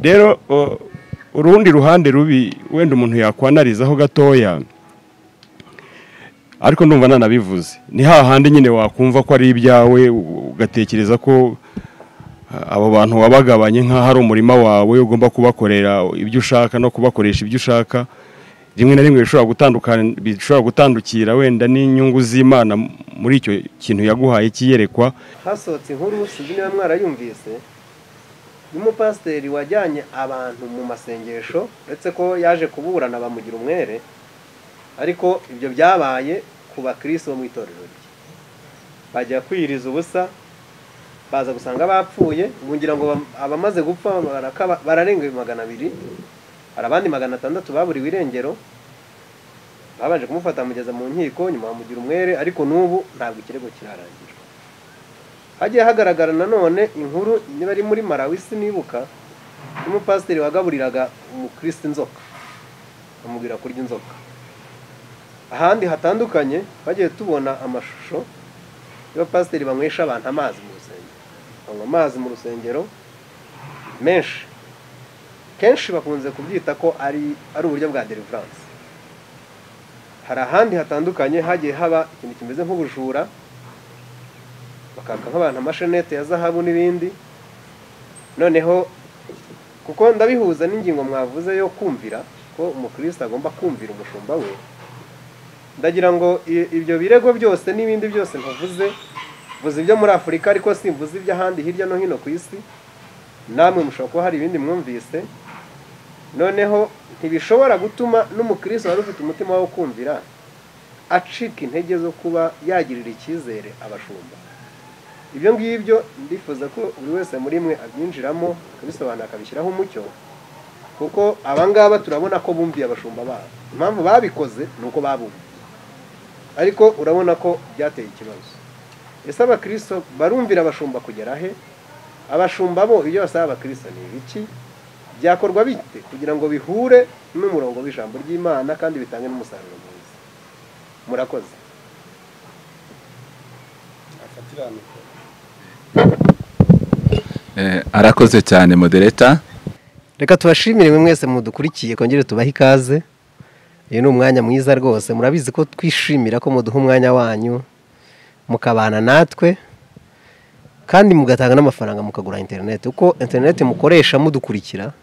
rero urundi ruhande rubi wenda umuntu yakwanarizaho gatoya ariko ndumva nanabivuze ni hahandi nyine wakumva ko ari ibyawe ugatekereza ko abo bantu wabagabanye nk'aho ari umurima wawe ugomba kubakorera ibyo ushaka no kubakoresha ibyo ushaka rimwe na rimwe bishobora gutandukira wenda n'inyungu z'Imana muri icyo kintu yaguhaye kiyerekwa. Hasohotse inkuru sinzi niba mwarayumvise y'umupasiteri wajyanye abantu mu masengesho uretse ko yaje kuburana bamugira umwere ariko ibyo byabaye ku bakristo bo mu itorero rye bajya kwiriza ubusa baza gusanga bapfuye ngira ngo abamaze gupfa bararenga 200 arabandi 600 baburiwe irengero babaje kumufata mugeza mu nkiko nyuma bamugira umwere ariko n'ubu ntabwo ikirego kirarangira. Hagiye hagaragara nanone inkuru niba ari muri Malawi sinibuka umupasiteri wagaburiraga umukristo inzoka amubwira kurya inzoka. Ahandi hatandukanye bagiye tubona amashusho y'abapasiteri banywesha abantu amazi mu rusengero. Banywa amazi mu rusengero menshi kenshi bakunze kubyita ko ari uburyo bwa deliverance. Hari ahandi hatandukanye hagiye haba ikintu kimeze nk'ubujura bakaka nk'abantu amashenete ya zahabu n'ibindi. Noneho kuko ndabihuza n'ingingo mwavuze yo kumvira ko umukristo agomba kumvira umushumba we, ndagira ngo ibyo birego byose n'ibindi byose ntavuze vuze ibyo muri Afurika ariko simvuze iby'ahandi hirya no hino ku isi, namwe mushobora kuba hari ibindi mwumvise. Noneho ntibishobora gutuma n'umukristo wari ufite umutima wo kumvira acika intege zo kuba yagirira icyizere abashumba. Ibyo ngibyo ndifuza ko buri wese muri mwe abyinjiramo kubisobanura akabishyiraho umucyo, kuko abangaba turabona ko bumviye abashumba babo. Impamvu babikoze nuko babumva, ariko urabona ko byateye ikibazo. Ese abakristo barumvira abashumba kugera he? Abashumba bo ibyo basaba abakristo ni ibiki? Byakorwa bite kugira ngo bihure n'umurongo w'ijambo ry'Imana kandi bitange n'umusaruro mwiza? Murakoze. Arakoze cyane moderator. Reka tubashimire mwese mudukurikiye kongere tubaha ikaze. Uyu ni umwanya mwiza rwose, murabizi ko twishimira ko muduha umwanya wanyu mukabana natwe kandi mugatanga n'amafaranga mukagura internet. Uko internet mukoresha mudukurikira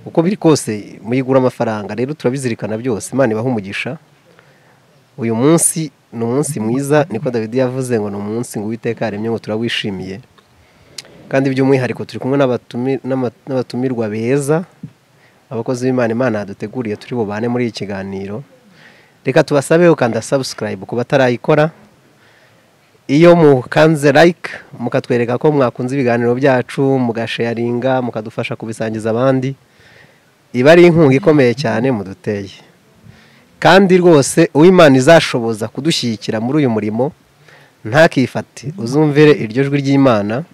uko biri kose muyigura amafaranga, rero turabizirikana byose. Imana ibaha umugisha. Uyu munsi ni umunsi mwiza, niko David yavuze ngo ni umunsi ngo Uwiteka yaremye ngo turawishimiye, kandi by'umwihariko turi kumwe n'abatumirwa beza, abakozi b'Imana Imana yaduteguriye turi bubane muri iki kiganiro. Reka tubasabe ukanda subscribe ku batarayikora. Iyo mukanze like mukatwereka ko mwakunze ibiganiro byacu, mugasharinga, mukadufasha kubisangiza abandi, iba ari inkunga ikomeye cyane muduteye. Kandi rwose Uwimana izashoboza kudushyigikira muri uyu murimo ntakifate, uzumvire iryo jwi ry'Imana,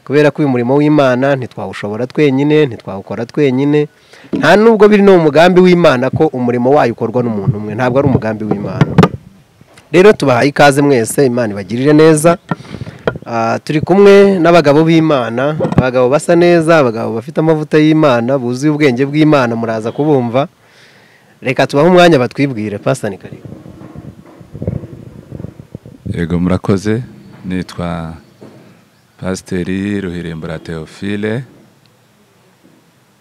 kubera ko uyu murimo w'Imana ntitwawushobora twenyine, ntitwawukora twenyine, nta nubwo biri no mu mugambi w'Imana ko umurimo wayo ukorwa n'umuntu umwe, ntabwo ari umugambi w'Imana. Rero tubahaye ikaze mwese, Imana ibagirire neza. Turi kumwe n'abagabo b'Imana, abagabo basa neza, abagabo bafite amavuta y'Imana, buzuye ubwenge bw'Imana, muraza kubumva. Reka tubahe umwanya batwibwire. Pastor ni karibu. Yego murakoze. Nitwa Pasiteri Ruhirembura Theophile,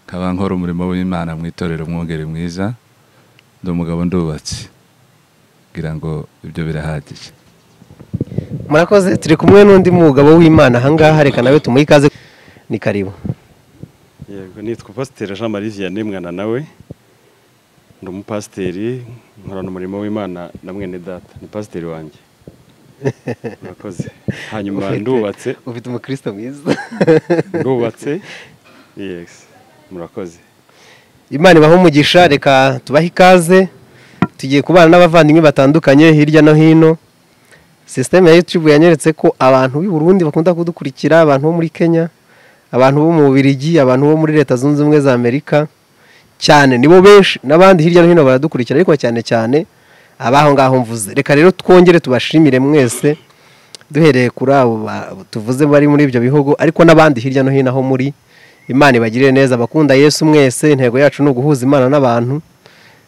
nkaba nkora umurimo w'Imana mu itorero Mwungeri Mwiza. Ndi umugabo ndubatse, ngira ngo ibyo birahagije. Murakoze. Turi kumwe n'undi mugabo w'Imana ahangaha, reka nawe tumuhe ikaze. Ni karibu. Yego nitwa Pasiteri Jean Marie Vianney Mwana nawe, ndi umupasiteri nkorana umurimo w'Imana na mwene data, ni pasiteri wanjye. Murakoze. Hanyuma ndubatse. Ufite umukristo mwiza. Ndubatse. Yes. Murakoze. Imana ibaha umugisha. Reka tubahe ikaze. Tugiye kubana n'abavandimwe batandukanye hirya no hino. System ya YouTube yanyeretse ko abantu b'i Burundi bakunda kudukurikira, abantu bo muri Kenya, abantu bo mu Bubiligi, abantu bo muri Leta Zunze Ubumwe za Amerika, cyane nibo benshi, n'abandi hirya no hino baradukurikira, ariko cyane cyane abaho ngaho mvuze. Reka rero twongere tubashimire mwese, duhereye kuri abo tuvuze bari muri ibyo bihugu, ariko n'abandi hirya no hino aho muri. Imana ibagirire neza. Abakunda Yesu mwese, intego yacu ni uguhuza Imana n'abantu,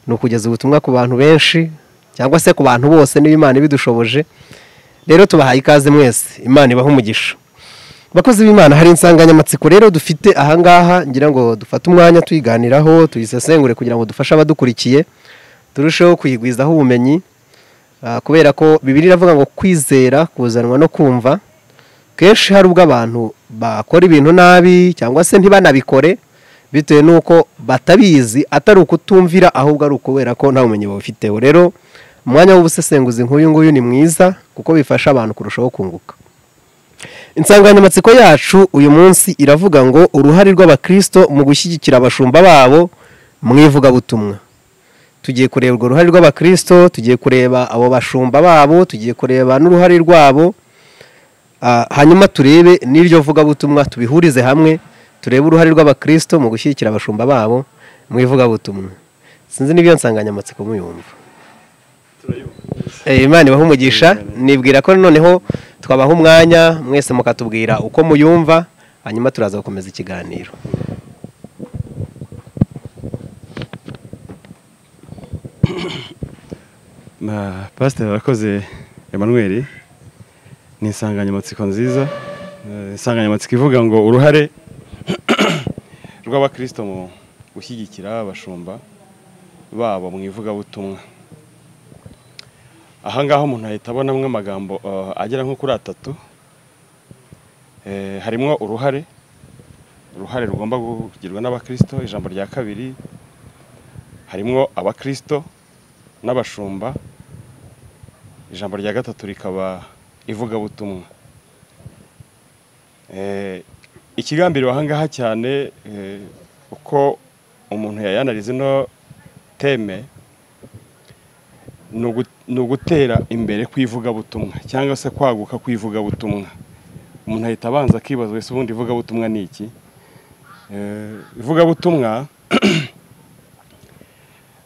ni ukugeza ubutumwa ku bantu benshi cyangwa se ku bantu bose niba Imana ibidushoboje. Rero tubahaye ikaze mwese, Imana ibahe umugisha. Bakozi b'Imana, hari insanganyamatsiko rero dufite ahangaha, ngira ngo dufate umwanya tuyiganiraho, tuyisesengure kugira ngo dufashe abadukurikiye turusheho kuyigwizaho ubumenyi, kubera ko Bibiliya iravuga ngo kwizera kuzanwa no kumva. Kenshi hari ubwo abantu bakora ibintu nabi cyangwa se ntibanabikore bitewe n'uko batabizi, atari ukutumvira ahubwo ari ukubera ko nta bumenyi babifiteho. Rero umwanya w'ubusesenguzi nk'uyu nguyu ni mwiza kuko bifasha abantu kurushaho kunguka. Insanganyamatsiko yacu uyu munsi iravuga ngo uruhare rw'abakristo mu gushyigikira abashumba babo mu ivugabutumwa. Tugiye kureba urwo ruhare rw'abakristo, tugiye kureba abo bashumba babo, tugiye kureba n'uruhare rwabo, hanyuma turebe n'iryo vugabutumwa, tubihurize hamwe, turebe uruhare rw'abakristo mu gushyigikira abashumba babo mu ivugabutumwa. Sinzi niba iyo nsanganyamatsiko muyumva. Imana ibahe umugisha. Nibwira ko noneho twabaha umwanya mwese mukatubwira uko muyumva, hanyuma turaza gukomeza ikiganiro. Pastor Rakoze Emmanuel, ni insanganyamatsiko nziza, insanganyamatsiko ivuga ngo uruhare rw'abakristo mu gushyigikira abashumba babo mu ivugabutumwa. Ahangaha umuntu ahita abonamo amagambo agera nko kuri 3. Harimo uruhare rugomba kugirwa n'abakristo, ijambo rya kabiri harimo abakristo n'abashumba, ijambo rya gatatu rikaba ivugabutumwa. Ikigambiro ahangaha cyane uko umuntu yayanariza no teme ni ugutera imbere kw'ivugabutumwa cyangwa se kwaguka kw'ivugabutumwa. Umuntu ahita abanza akibaza wese ubundi ivugabutumwa ni iki? Ivugabutumwa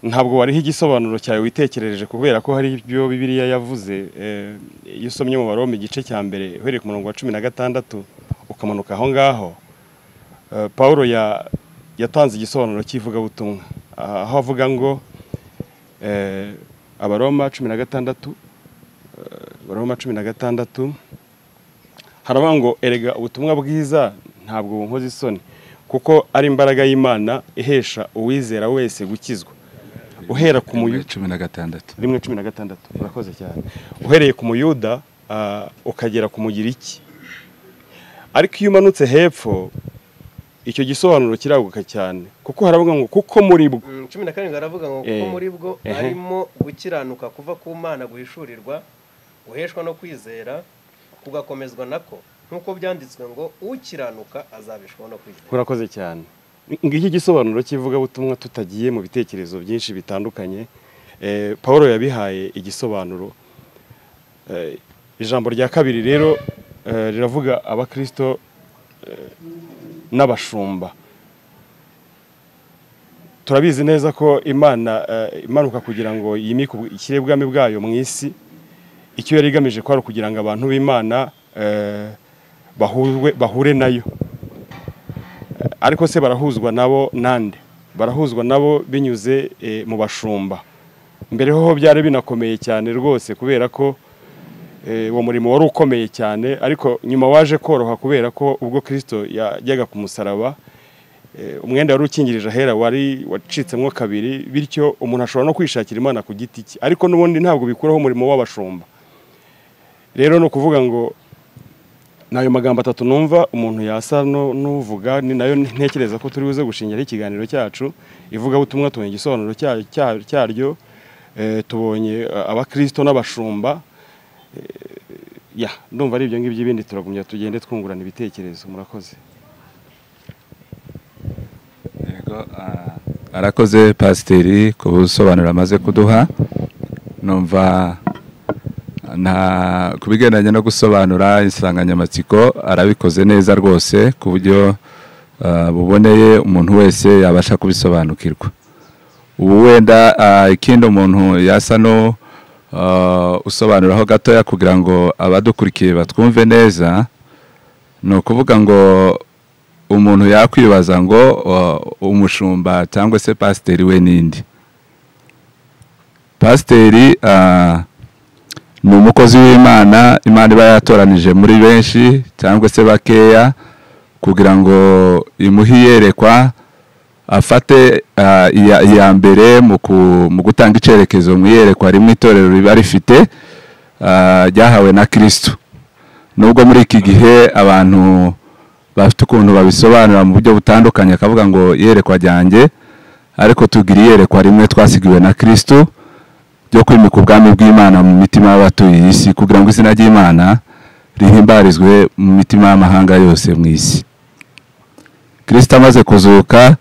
ntabwo wariho igisobanuro cyawe witekerereje, kubera ko hari ibyo Bibiliya yavuze. Iyo usomye mu Baroma igice cya mbere uhereye ku murongo wa 16 ukamanuka aho ngaho, Paulo yatanze igisobanuro cy'ivugabutumwa, aho avuga ngo Abaroma 16 haravuga ngo erega ubutumwa bwiza ntabwo bunkoza isoni, kuko ari imbaraga y'Imana ihesha uwizera wese gukizwa, uhera ku Muyuda 16. Urakoze cyane. Uhereye ku Muyuda ukagera ku Mugiriki. Ariko iyo umanutse hepfo icyo gisobanuro kiraguka cyane, kuko haravuga ngo kuko muri bwo 17 haravuga ngo kuko muri bwo harimo gukiranuka kuva ku Mana guhishurirwa, guheshwa no kwizera, kugakomezwa nako, nkuko byanditswe ngo ukiranuka azabishwa no kwizera. Urakoze cyane. Ngiki gisobanuro cy'ivugabutumwa, tutagiye mu bitekerezo byinshi bitandukanye. Paulo yabihaye igisobanuro. Ijambo rya kabiri rero riravuga abakristo n'abashumba. Turabizi neza ko Imana imanuka kugira ngo yimike ikirebwami bwayo mu isi. Icyo yari igamije ko ari kugira ngo abantu b'Imana bahure nayo. Ariko se barahuzwa nabo nande? Barahuzwa nabo binyuze mu bashumba. Mbere ho byari binakomeye cyane rwose, kubera ko uwo murimo wari ukomeye cyane, ariko nyuma waje koroha kubera ko ubwo Kristo yajyaga ku musaraba, umwenda wari ukingirije ahera wari wacitsemo kabiri, bityo umuntu ashobora no kwishakira Imana ku giti cye, ariko n'ubundi ntabwo bikuraho umurimo w'abashumba. Rero no kuvuga ngo nayo magambo 3 numva umuntu yasa n'uvuga, ni nayo ntekereza ko turi buze gushingira ikiganiro cyacu. Ivugabutumwa tubonye igisobanuro cyaryo, tubonye abakristo n'abashumba. Ndumva ari ibyo ngibyo, ibindi turagumya tugende twungurana ibitekerezo. Murakoze. Yego, arakoze Pasiteri ku busobanuro amaze kuduha. Numva kubigendanye no gusobanura insanganyamatsiko arabikoze neza rwose, ku buryo buboneye umuntu wese yabasha kubisobanukirwa. Ubu wenda ikindi umuntu yasa no usobanuraho gatoya kugira ngo abadukurikiye batwumve neza, ni ukuvuga ngo umuntu yakwibaza ngo umushumba cyangwa se pasiteri we nindi. Pasiteri ni umukozi w'Imana, Imana iba yatoranije muri benshi cyangwa se bakeya kugira ngo imuhe iyerekwa, afate iya mbere mu gutanga icyerekezo mu iyerekwa rimwe itorero riba rifite ryahawe na Kristo. Nubwo muri iki gihe abantu bafite ukuntu babisobanura mu buryo butandukanye, akavuga ngo iyerekwa ryanjye, ariko tugira iyerekwa rimwe twasigiwe na Kristo ryo kwimika ubwami bw'Imana mu mitima y'abatuye isi, kugira ngo izina ry'Imana rihimbarizwe mu mitima y'amahanga yose mu isi. Kristo amaze kuzuka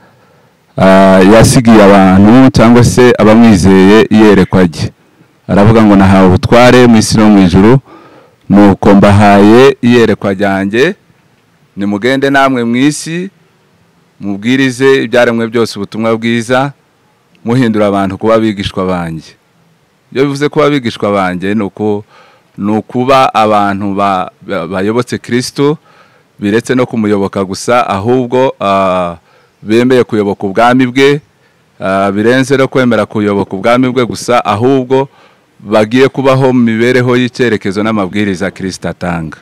yasigiye abantu cyangwa se abamwizeye iyerekwa rye. Aravuga ngo nahawe ubutware mu isi no mu ijuru, nuko mbahaye iyerekwa ryanjye, nimugende namwe mu isi mubwirize ibyaremwe byose ubutumwa bwiza, muhindura abantu kuba abigishwa banjye. Iyo bivuze kuba abigishwa banjye ni ukuba abantu bayobotse Kristo, biretse no kumuyoboka gusa, ahubwo bemeye kuyoboka ubwami bwe, birenze no kwemera kuyoboka ubwami bwe gusa, ahubwo bagiye kubaho mu mibereho y'icyerekezo n'amabwiriza Kristo atanga.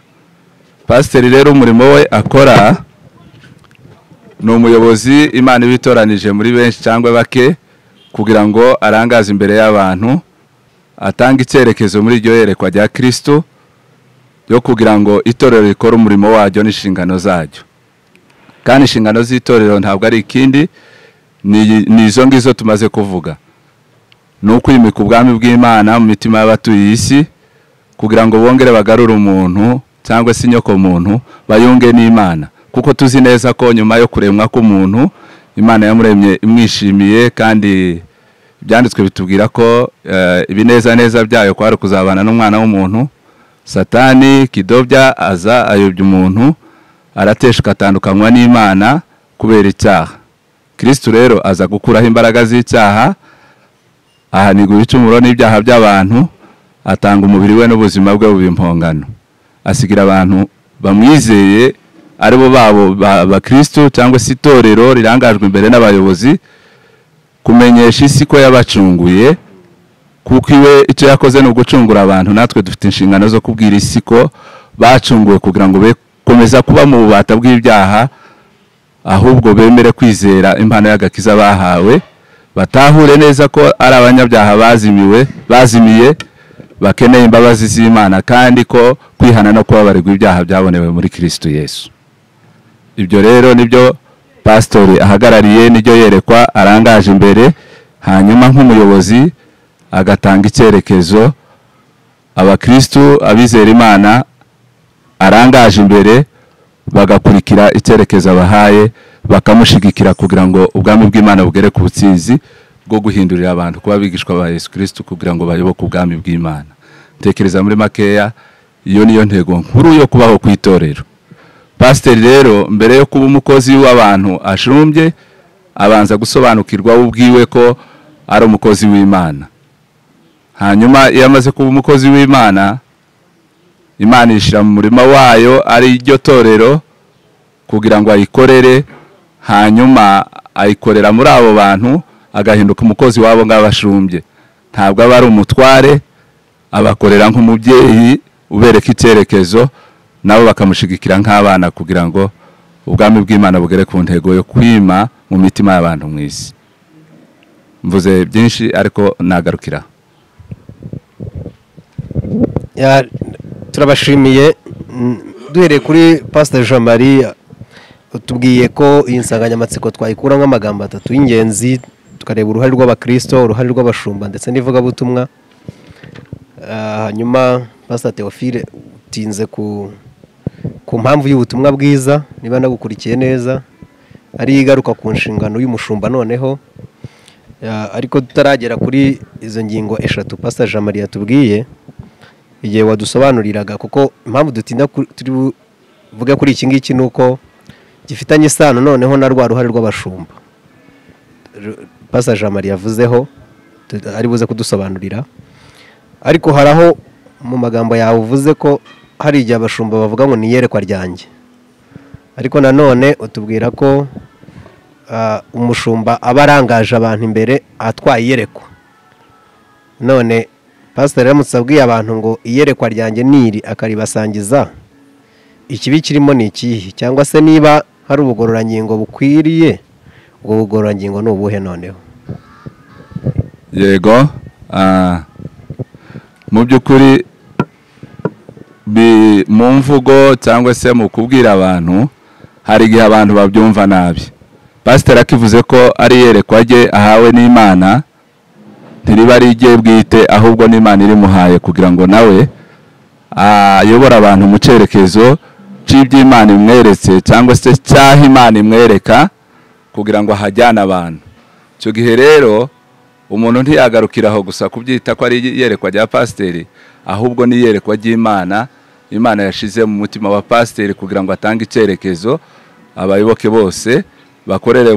Pasiteri rero umurimo we akora ni umuyobozi Imana ibitoranije muri benshi cyangwa bake, kugira ngo arangaze imbere y'abantu, atanga icyerekezo muri iryo yerekwa rya Kristo, yo kugira ngo itorero rikore umurimo waryo n'inshingano zaryo. Kandi inshingano z'itorero ntabwo ari ikindi, ni izo ngizo tumaze kuvuga. Ni ukwimika ubwami bw'Imana mu mitima y'abatuye isi, kugira ngo bongere bagarure umuntu cyangwa se inyoko muntu bayunge n'Imana, kuko tuzi neza ko nyuma yo kuremwa k'umuntu Imana yamuremye imwishimiye, kandi ibyanditswe bitubwira ko ibinezaneza byayo ko ari kuzabana n'umwana w'umuntu. Satani kidobya aza ayobya umuntu, arateshuka atandukanywa n'Imana kubera icyaha. Kristo rero aza gukuraho imbaraga z'icyaha, ahanigura ibicumuro n'ibyaha by'abantu, atanga umubiri we n'ubuzima bwe bubimpongano, asigira abantu bamwizeye aribo babo ba Kristo cyangwa se itorero rirangajwe imbere n'abayobozi, kumenyesha isi ko yabacunguye, kuko iwe icyo yakoze ni ugucungura abantu. Natwe dufite inshingano zo kubwira isi ko bacunguwe, kugira ngo bekomeza kuba mu bubata bw'ibyaha, ahubwo bemere kwizera impano y'agakiza bahawe, batahure neza ko ari abanyabyaha bazimiye, bakeneye imbabazi z'Imana, kandi ko kwihana no kubabarirwa ibyaha byabonewe muri Kristo Yesu. Ibyo rero nibyo pastori ahagarariye, niryo yerekwa arangaje imbere, hanyuma nk'umuyobozi agatanga icyerekezo, abakristo abizera Imana arangaje imbere bagakurikira icyerekezo abahaye, bakamushigikira kugira ngo ubwami bw'Imana bugere ku butsinzi bwo guhindurira abantu kuba bigishwa ba Yesu Kristo, kugira ngo bayoboke ubwami bw'Imana. Tekereza muri makeya, iyo niyo ntego nkuru yo kubaho ku itorero. Pasiteri rero mbere yo kuba umukozi w'abantu ashumbye, abanza gusobanukirwa ubwiwe ko ari umukozi w'Imana. Hanyuma iyo amaze kuba umukozi w'Imana, Imana ishira mu murima wayo ari iryo torero, kugira ngo ayikorere, hanyuma ayikorera muri abo bantu, agahinduka umukozi wabo ng'abashumbye. Ntabwo aba ari umutware, abakorera nk'umubyeyi ubereka icyerekezo, nabo bakamushigikira nk'abana, kugira ngo ubwami bw'Imana bugere ku ntego yo kwima mu mitima y'abantu mu isi. Mvuze byinshi ariko nagarukira. Turabashimiye. Duhereye kuri Pastor Jean Marie, tubwiye ko iyi nsanganyamatsiko twayikuramo amagambo atatu y'ingenzi, tukareba uruhare rw'abakristo, uruhare rw'abashumba ndetse n'ivugabutumwa. Hanyuma Pastor Theophile utinze ku mpamvu y'ubutumwa bwiza, niba nagukurikiye neza, ari igaruka ku nshingano y'umushumba noneho. Ariko tutaragera kuri izo ngingo eshatu Pastor Jean Marie yatubwiye, igihe wadusobanuriraga, kuko impamvu dutinda turi buvuge kuri iki ngiki nuko gifitanye isano noneho na rwa ruhare rw'abashumba Pastor Jean Marie yavuzeho, ari buze kudusobanurira. Ariko haraho mu magambo yawe uvuze ko hari igihe abashumba bavuga ngo ni iyerekwa ryanjye. ariko nanone utubwira ko umushumba aba arangaje abantu imbere atwaye iyerekwa. None pasiteri aramutse abwiye abantu ngo iyerekwa ryanjye niri akaribasangiza, ikibi kirimo ni ikihe? Cyangwa se niba hari ubugororangingo bukwiriye, ubwo bugororangingo ni ubuhe noneho? Yego, mu by'ukuri mu mvugo cyangwa se mu kubwira abantu hari igihe abantu babyumva nabi. Pasiteri akivuze ko ari iyerekwa rye ahawe n'Imana, ntiriba ari irye bwite, ahubwo n'Imana irimuhaye kugira ngo nawe ayobore abantu mu cyerekezo cy'iby'Imana imweretse cyangwa se cyaho Imana imwereka kugira ngo ahajyane abantu. Icyo gihe rero umuntu ntiyagarukiraho gusa kubyita ko ari iyerekwa rya pasiteri, ahubwo ni iyerekwa ry'Imana. Imana yashize mu mutima wa pasiteri kugira ngo atange icyerekezo abayoboke bose bakorere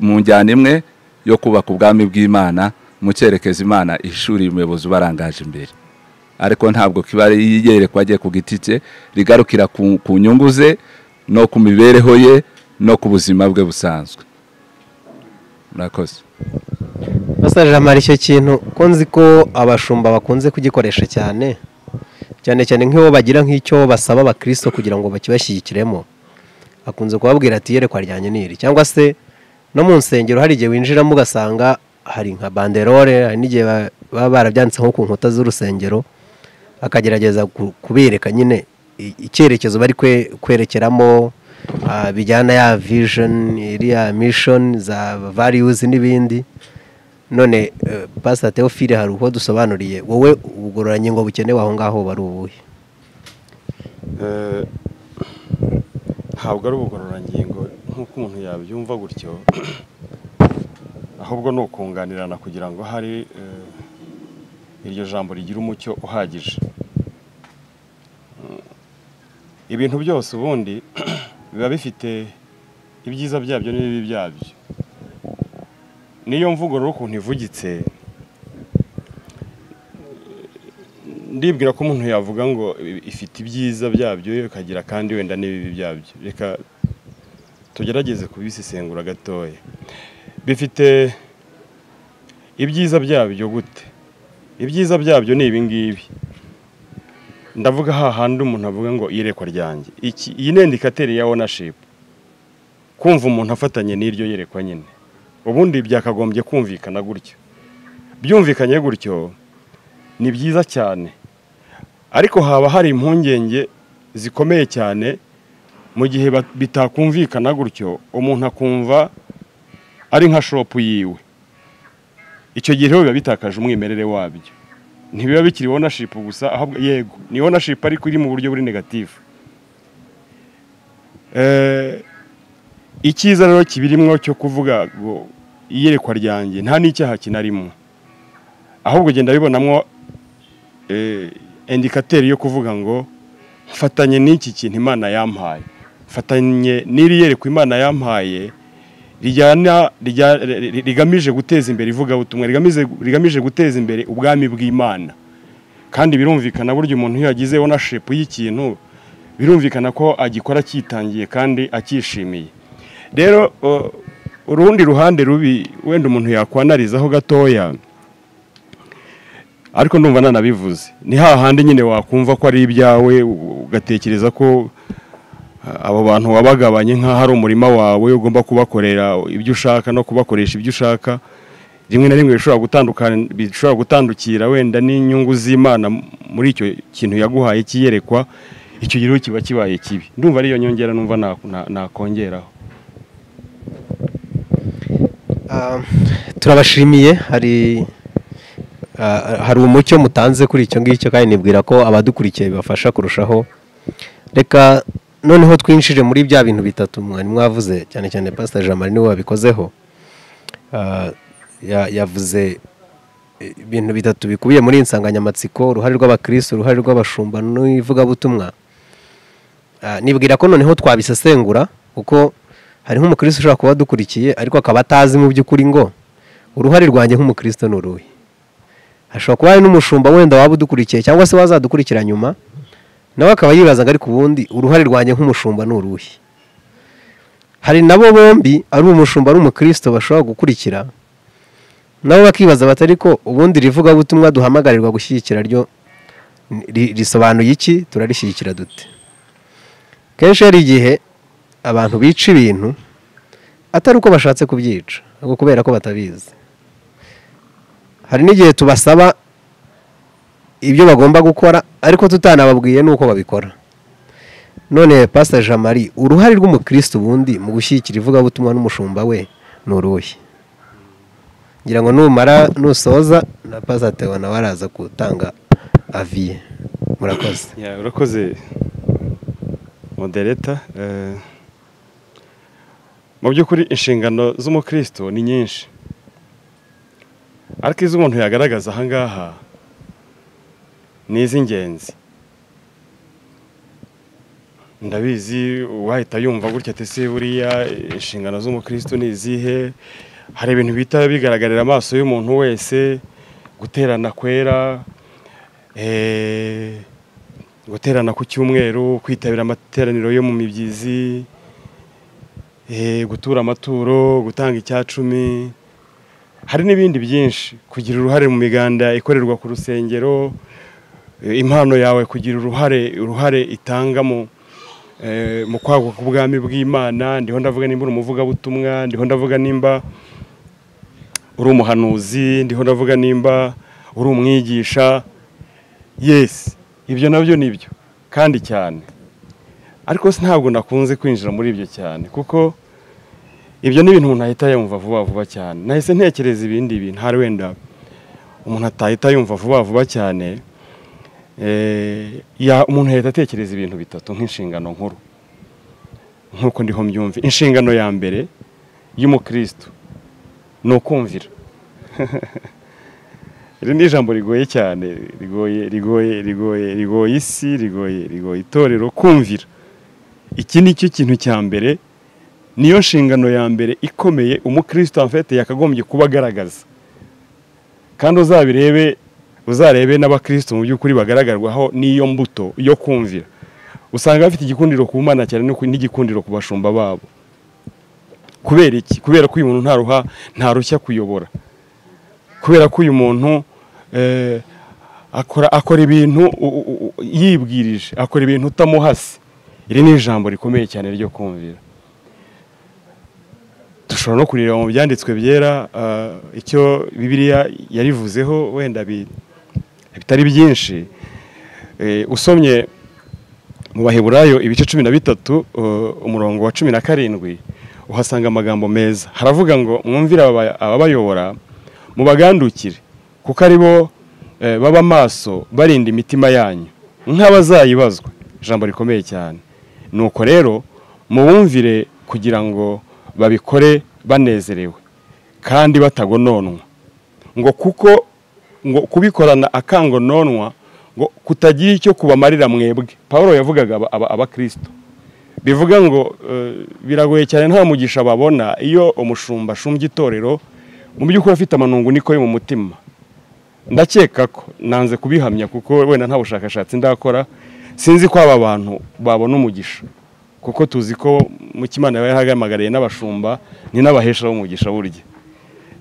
mu njyana imwe yo kubaka ubwami bw'Imana mu cyerekezo Imana ishuri umuyobozi ubarangaje imbere. Ariko ntabwo kiba ari iyerekwa rye ku giti cye, rigarukira ku nyungu ze no ku mibereho ye no ku buzima bwe busanzwe. Murakoze. Pasiteri Jamari, icyo kintu ko nzi ko abashumba bakunze kugikoresha cyane cyane nk'iyo bagira nk'icyo basaba abakristo kugira ngo bakibashyigikiremo, akunze kubabwira ati iyerekwa ryanjye niri. Cyangwa se no mu nsengero hari igihe winjiramo ugasanga hari nka banderole, hari n'igihe baba barabyanditse nko ku nkuta z'urusengero, akagerageza kubereka nyine icyerekezo bari kwerekeramo, bijyana ya vision, iriya mission, za values n'ibindi. None Pastor Theophile, hari uko dusobanuriye wowe ubugororangingo bukenewe aho ngaho bari ubuhe? Ntabwo ari ubugororangingo nk'uko umuntu yabyumva gutyo, ahubwo ni ukunganirana kugira ngo hari iryo jambo rigira umucyo uhagije. Ibintu byose ubundi biba bifite ibyiza byabyo n'ibibi byabyo. Niyo mvugo rero ukuntu ivugitse, ndibwira ko umuntu yavuga ngo ifite ibyiza byabyo ikagira kandi wenda n'ibibi byabyo. Reka tugerageze kubisesengura gatoya. Bifite ibyiza byabyo gute? Ibyiza byabyo ni ibi ngibi. Ndavuga hahandi umuntu avuga ngo iyerekwa ryanjye. Iyi ni indikateri ya ownership. Kumva umuntu afatanye n'iryo yerekwa nyine. Ubundi byakagombye kumvikana gutyo. Byumvikanye gutyo ni byiza cyane. Ariko haba hari impungenge zikomeye cyane mu gihe bitakumvikana gutyo, umuntu akumva ari nka shop yiwe. Icyo gihe biba bitakaje umwimerere wabyo. Ntibiba bikiri ownership gusa, ahubwo yego ni ownership ariko iri mu buryo buri negative. Icyiza rero kibirimo cyo kuvuga ngo iyerekwa ryanjye nta n'icyaha kinarimo, ahubwo genda bibonamo indikateri yo kuvuga ngo mfatanye n'iki kintu Imana yampaye, mfatanye n'iri yerekwa Imana yampaye rigamije guteza imbere ivugabutumwa, rigamije guteza imbere ubwami bw'Imana. Kandi birumvikana buryo umuntu iyo yagize ownership y'ikintu, birumvikana ko agikora cyitangiye kandi akishimiye. Rero urundi ruhande rubi wenda umuntu yakwanarizaho gatoya, ariko ndumva nanabivuze, ni hahandi nyine wakumva ko ari ibyawe ugatekereza ko abo bantu wabagabanye nk'aho ari umurima wawe ugomba kubakorera ibyo ushaka no kubakoresha ibyo ushaka. Rimwe na rimwe bishobora gutandukira wenda n'inyungu z'Imana muri icyo kintu yaguhaye kiyerekwa. Icyo gihe kiba kibaye kibi. Ndumva ariyo nyongera numva nakongeraho. Turabashimiye, hari umucyo mutanze kuri icyo ngicyo, kandi nibwira ko abadukurikiye bibafasha kurushaho. Reka noneho twinjire muri bya bintu bitatu mwari mwavuze, cyane cyane Pastor Jamari niwe wabikozeho. Yavuze ibintu bitatu bikubiye muri insanganyamatsiko: uruhare rw'abakristo, uruhare rw'abashumba n'ivugabutumwa. Nibwira ko noneho twabisesengura, kuko hari nk'umukristo ushobora kuba dukurikiye ariko akaba atazi mu by'ukuri ngo uruhare rwanjye nk'umukristo ni uruhe. Hashobora kuba hari n'umushumba wenda waba udukurikiye cyangwa se wazadukurikira nyuma, nawe akaba yibaza ngo ariko ubundi uruhare rwanjye nk'umushumba ni uruhe. hari nabo bombi ari umushumba ari umukristo bashobora gukurikira nabo bakibaza batari ko ubundi rivugabutumwa duhamagarirwa gushyigikira ryo risobanuye iki, turarishyigikira dute? Kenshi hari igihe abantu bica ibintu atari uko bashatse kubyica ahubwo kubera ko batabizi. Hari n'igihe tubasaba ibyo bagomba gukora ariko tutanababwiye nuko babikora. None Pastor Jean Marie, uruhare rw'umukristo ubundi mu gushyigikira ivugabutumwa n'umushumba we ni uruhe? Ngira ngo nusoza na Pastor Theo nawe araza gutanga aviye. Murakoze. Urakoze moderator. Mu by'ukuri inshingano z'umukristo ni nyinshi, ariko izo umuntu yagaragaza ahangaha ni iz'ingenzi. Ndabizi wahita yumva gutya ati se buriya inshingano z'umukristo ni izihe? Hari ibintu bita bigaragarira amaso y'umuntu wese, guterana kwera, guterana ku cyumweru, kwitabira amateraniro yo mu mibyizi, gutura amaturo, gutanga icyacumi. Hari n'ibindi byinshi, kugira uruhare mu miganda ikorerwa ku rusengero, impano yawe kugira uruhare itanga mu kwaguka k'ubwami bw'Imana. Ndiho ndavuga nimba uri umuvugabutumwa, ndiho ndavuga nimba uri umuhanuzi, ndiho ndavuga nimba uri umwigisha. Yes, ibyo nabyo nibyo kandi cyane, ariko ntabwo nakunze kwinjira muri ibyo cyane, kuko ibyo ni ibintu umuntu ahita yumva vuba cyane. Nahise ntekereza ibindi bintu hari wenda umuntu atahita yumva vuba cyane. Umuntu ahita atekereza ibintu bitatu nk'inshingano nkuru, nk'uko ndiho mbyumva. Inshingano ya mbere y'umukristo ni ukumvira. Iri ni ijambo rigoye cyane, rigoye isi, rigoye itorero. Kumvira, iki ni cyo kintu cya mbere, niyo nshingano ya mbere ikomeye umukristo en fait yakagombye kuba agaragaza. Kandi uzarebe n'abakristo mu by'ukuri bagaragarwaho n'iyo mbuto yo kumvira. Usanga bafite igikundiro ku Mana cyane n'igikundiro ku bashumba babo. Kubera iki? Kubera ko uyu muntu ntarushya kuyobora. Kubera ko uyu muntu akora ibintu yibwirije, akora ibintu utamuhase. Iri ni ijambo rikomeye cyane ryo kumvira. Dushobora no kurira mu byanditswe byera icyo Bibiliya yarivuzeho, wenda bitari byinshi. Usomye mu Baheburayo ibice 13 umurongo wa 17 uhasanga amagambo meza. Haravuga ngo mwumvira ababayobora mubagandukire, kuko ari bo baba maso barinda imitima yanyu nk'abazayibazwa. Ijambo rikomeye cyane. Nuko rero mubumvire kugira ngo babikore banezerewe kandi batagononwa, ngo kuko ngo kubikorana akangononwa ngo kutagira icyo kubamarira mwebwe. Paulo yavugaga abakristo, bivuga ngo biragoye cyane, nta mugisha babona iyo umushumba ashumbye itorero mu by'ukuri afite amanungu niko yo mu mutima. Ndakeka ko nanze kubihamya kuko wenda nta bushakashatsi ndakora, sinzi ko aba bantu babona umugisha, kuko tuzi ko mu Kimana yahamagariye n'abashumba ni n'abahesha b'umugisha burya.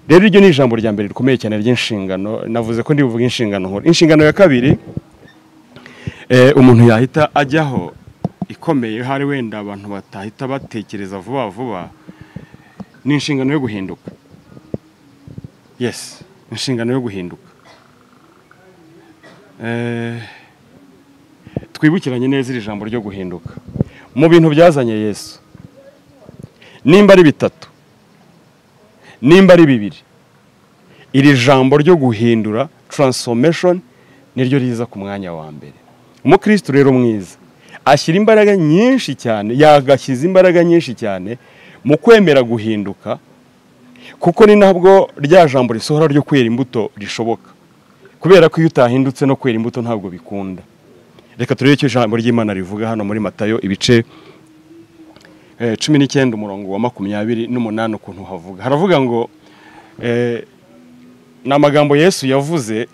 Rero iryo ni ijambo rya mbere rikomeye cyane ry'inshingano. Navuze ko ndi buvuga inshingano nkuru. Inshingano ya kabiri umuntu yahita ajyaho ikomeye, hari wenda abantu batahita batekereza vuba, ni inshingano yo guhinduka. Yes, inshingano yo guhinduka. Twibukiranye neza iri jambo ryo guhinduka mu bintu byazanye Yesu. Nimba ari bitatu, nimba ari bibiri, iri jambo ryo guhindura, transformation, niryo riza ku mwanya wa mbere. Umukristo rero mwiza ashyira imbaraga nyinshi cyane, yagashyize imbaraga nyinshi cyane mu kwemera guhinduka, kuko ni nabwo rya jambo risohora ryo kwera imbuto rishoboka. Kubera ko iyo utahindutse no kwera imbuto ntabwo bikunda. Reka turebe icyo ijambo ry'Imana rivuga hano muri Matayo ibice 19 umurongo wa 28 ukuntu havuga. Haravuga ngo n'amagambo Yesu yavuze,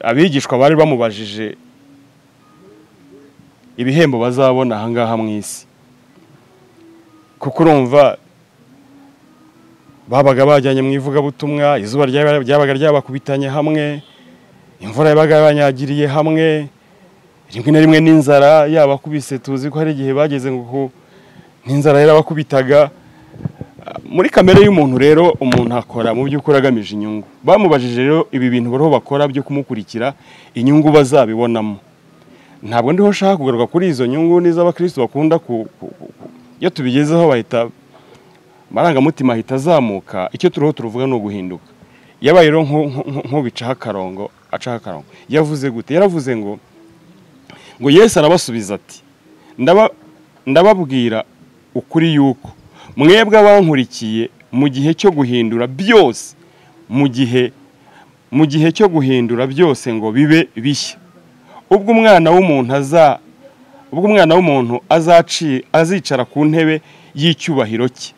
abigishwa bari bamubajije ibihembo bazabona ahangaha mu isi. Kuko urumva babaga bajyanye mu ivugabutumwa, izuba ryabaga ryabakubitanye hamwe, imvura yabaga yabanyagiriye hamwe, rimwe na rimwe n'inzara yabakubise. Tuzi ko hari igihe bageze ngo n'inzara yarabakubitaga. Muri kamere y'umuntu rero umuntu akora mu by'ukuri agamije inyungu. Bamubajije rero ibi bintu bariho bakora byo kumukurikira inyungu bazabibonamo. Ntabwo ndiho nshaka kugaruka kuri izo nyungu n'iz'abakristo bakunda iyo tubigezeho bahita marangamutima ahita azamuka. Icyo turiho turuvuga no guhinduka. Yabaye rero nk'ubicaho akarongo, acaho akarongo. Yavuze gute? Yaravuze ngo Yesu arabasubiza ati, ndababwira ukuri yuko mwebwe abankurikiye mu gihe cyo guhindura byose, mu gihe cyo guhindura byose ngo bibe bishya, ubwo umwana w'umuntu azicara ku ntebe y'icyubahiro cye,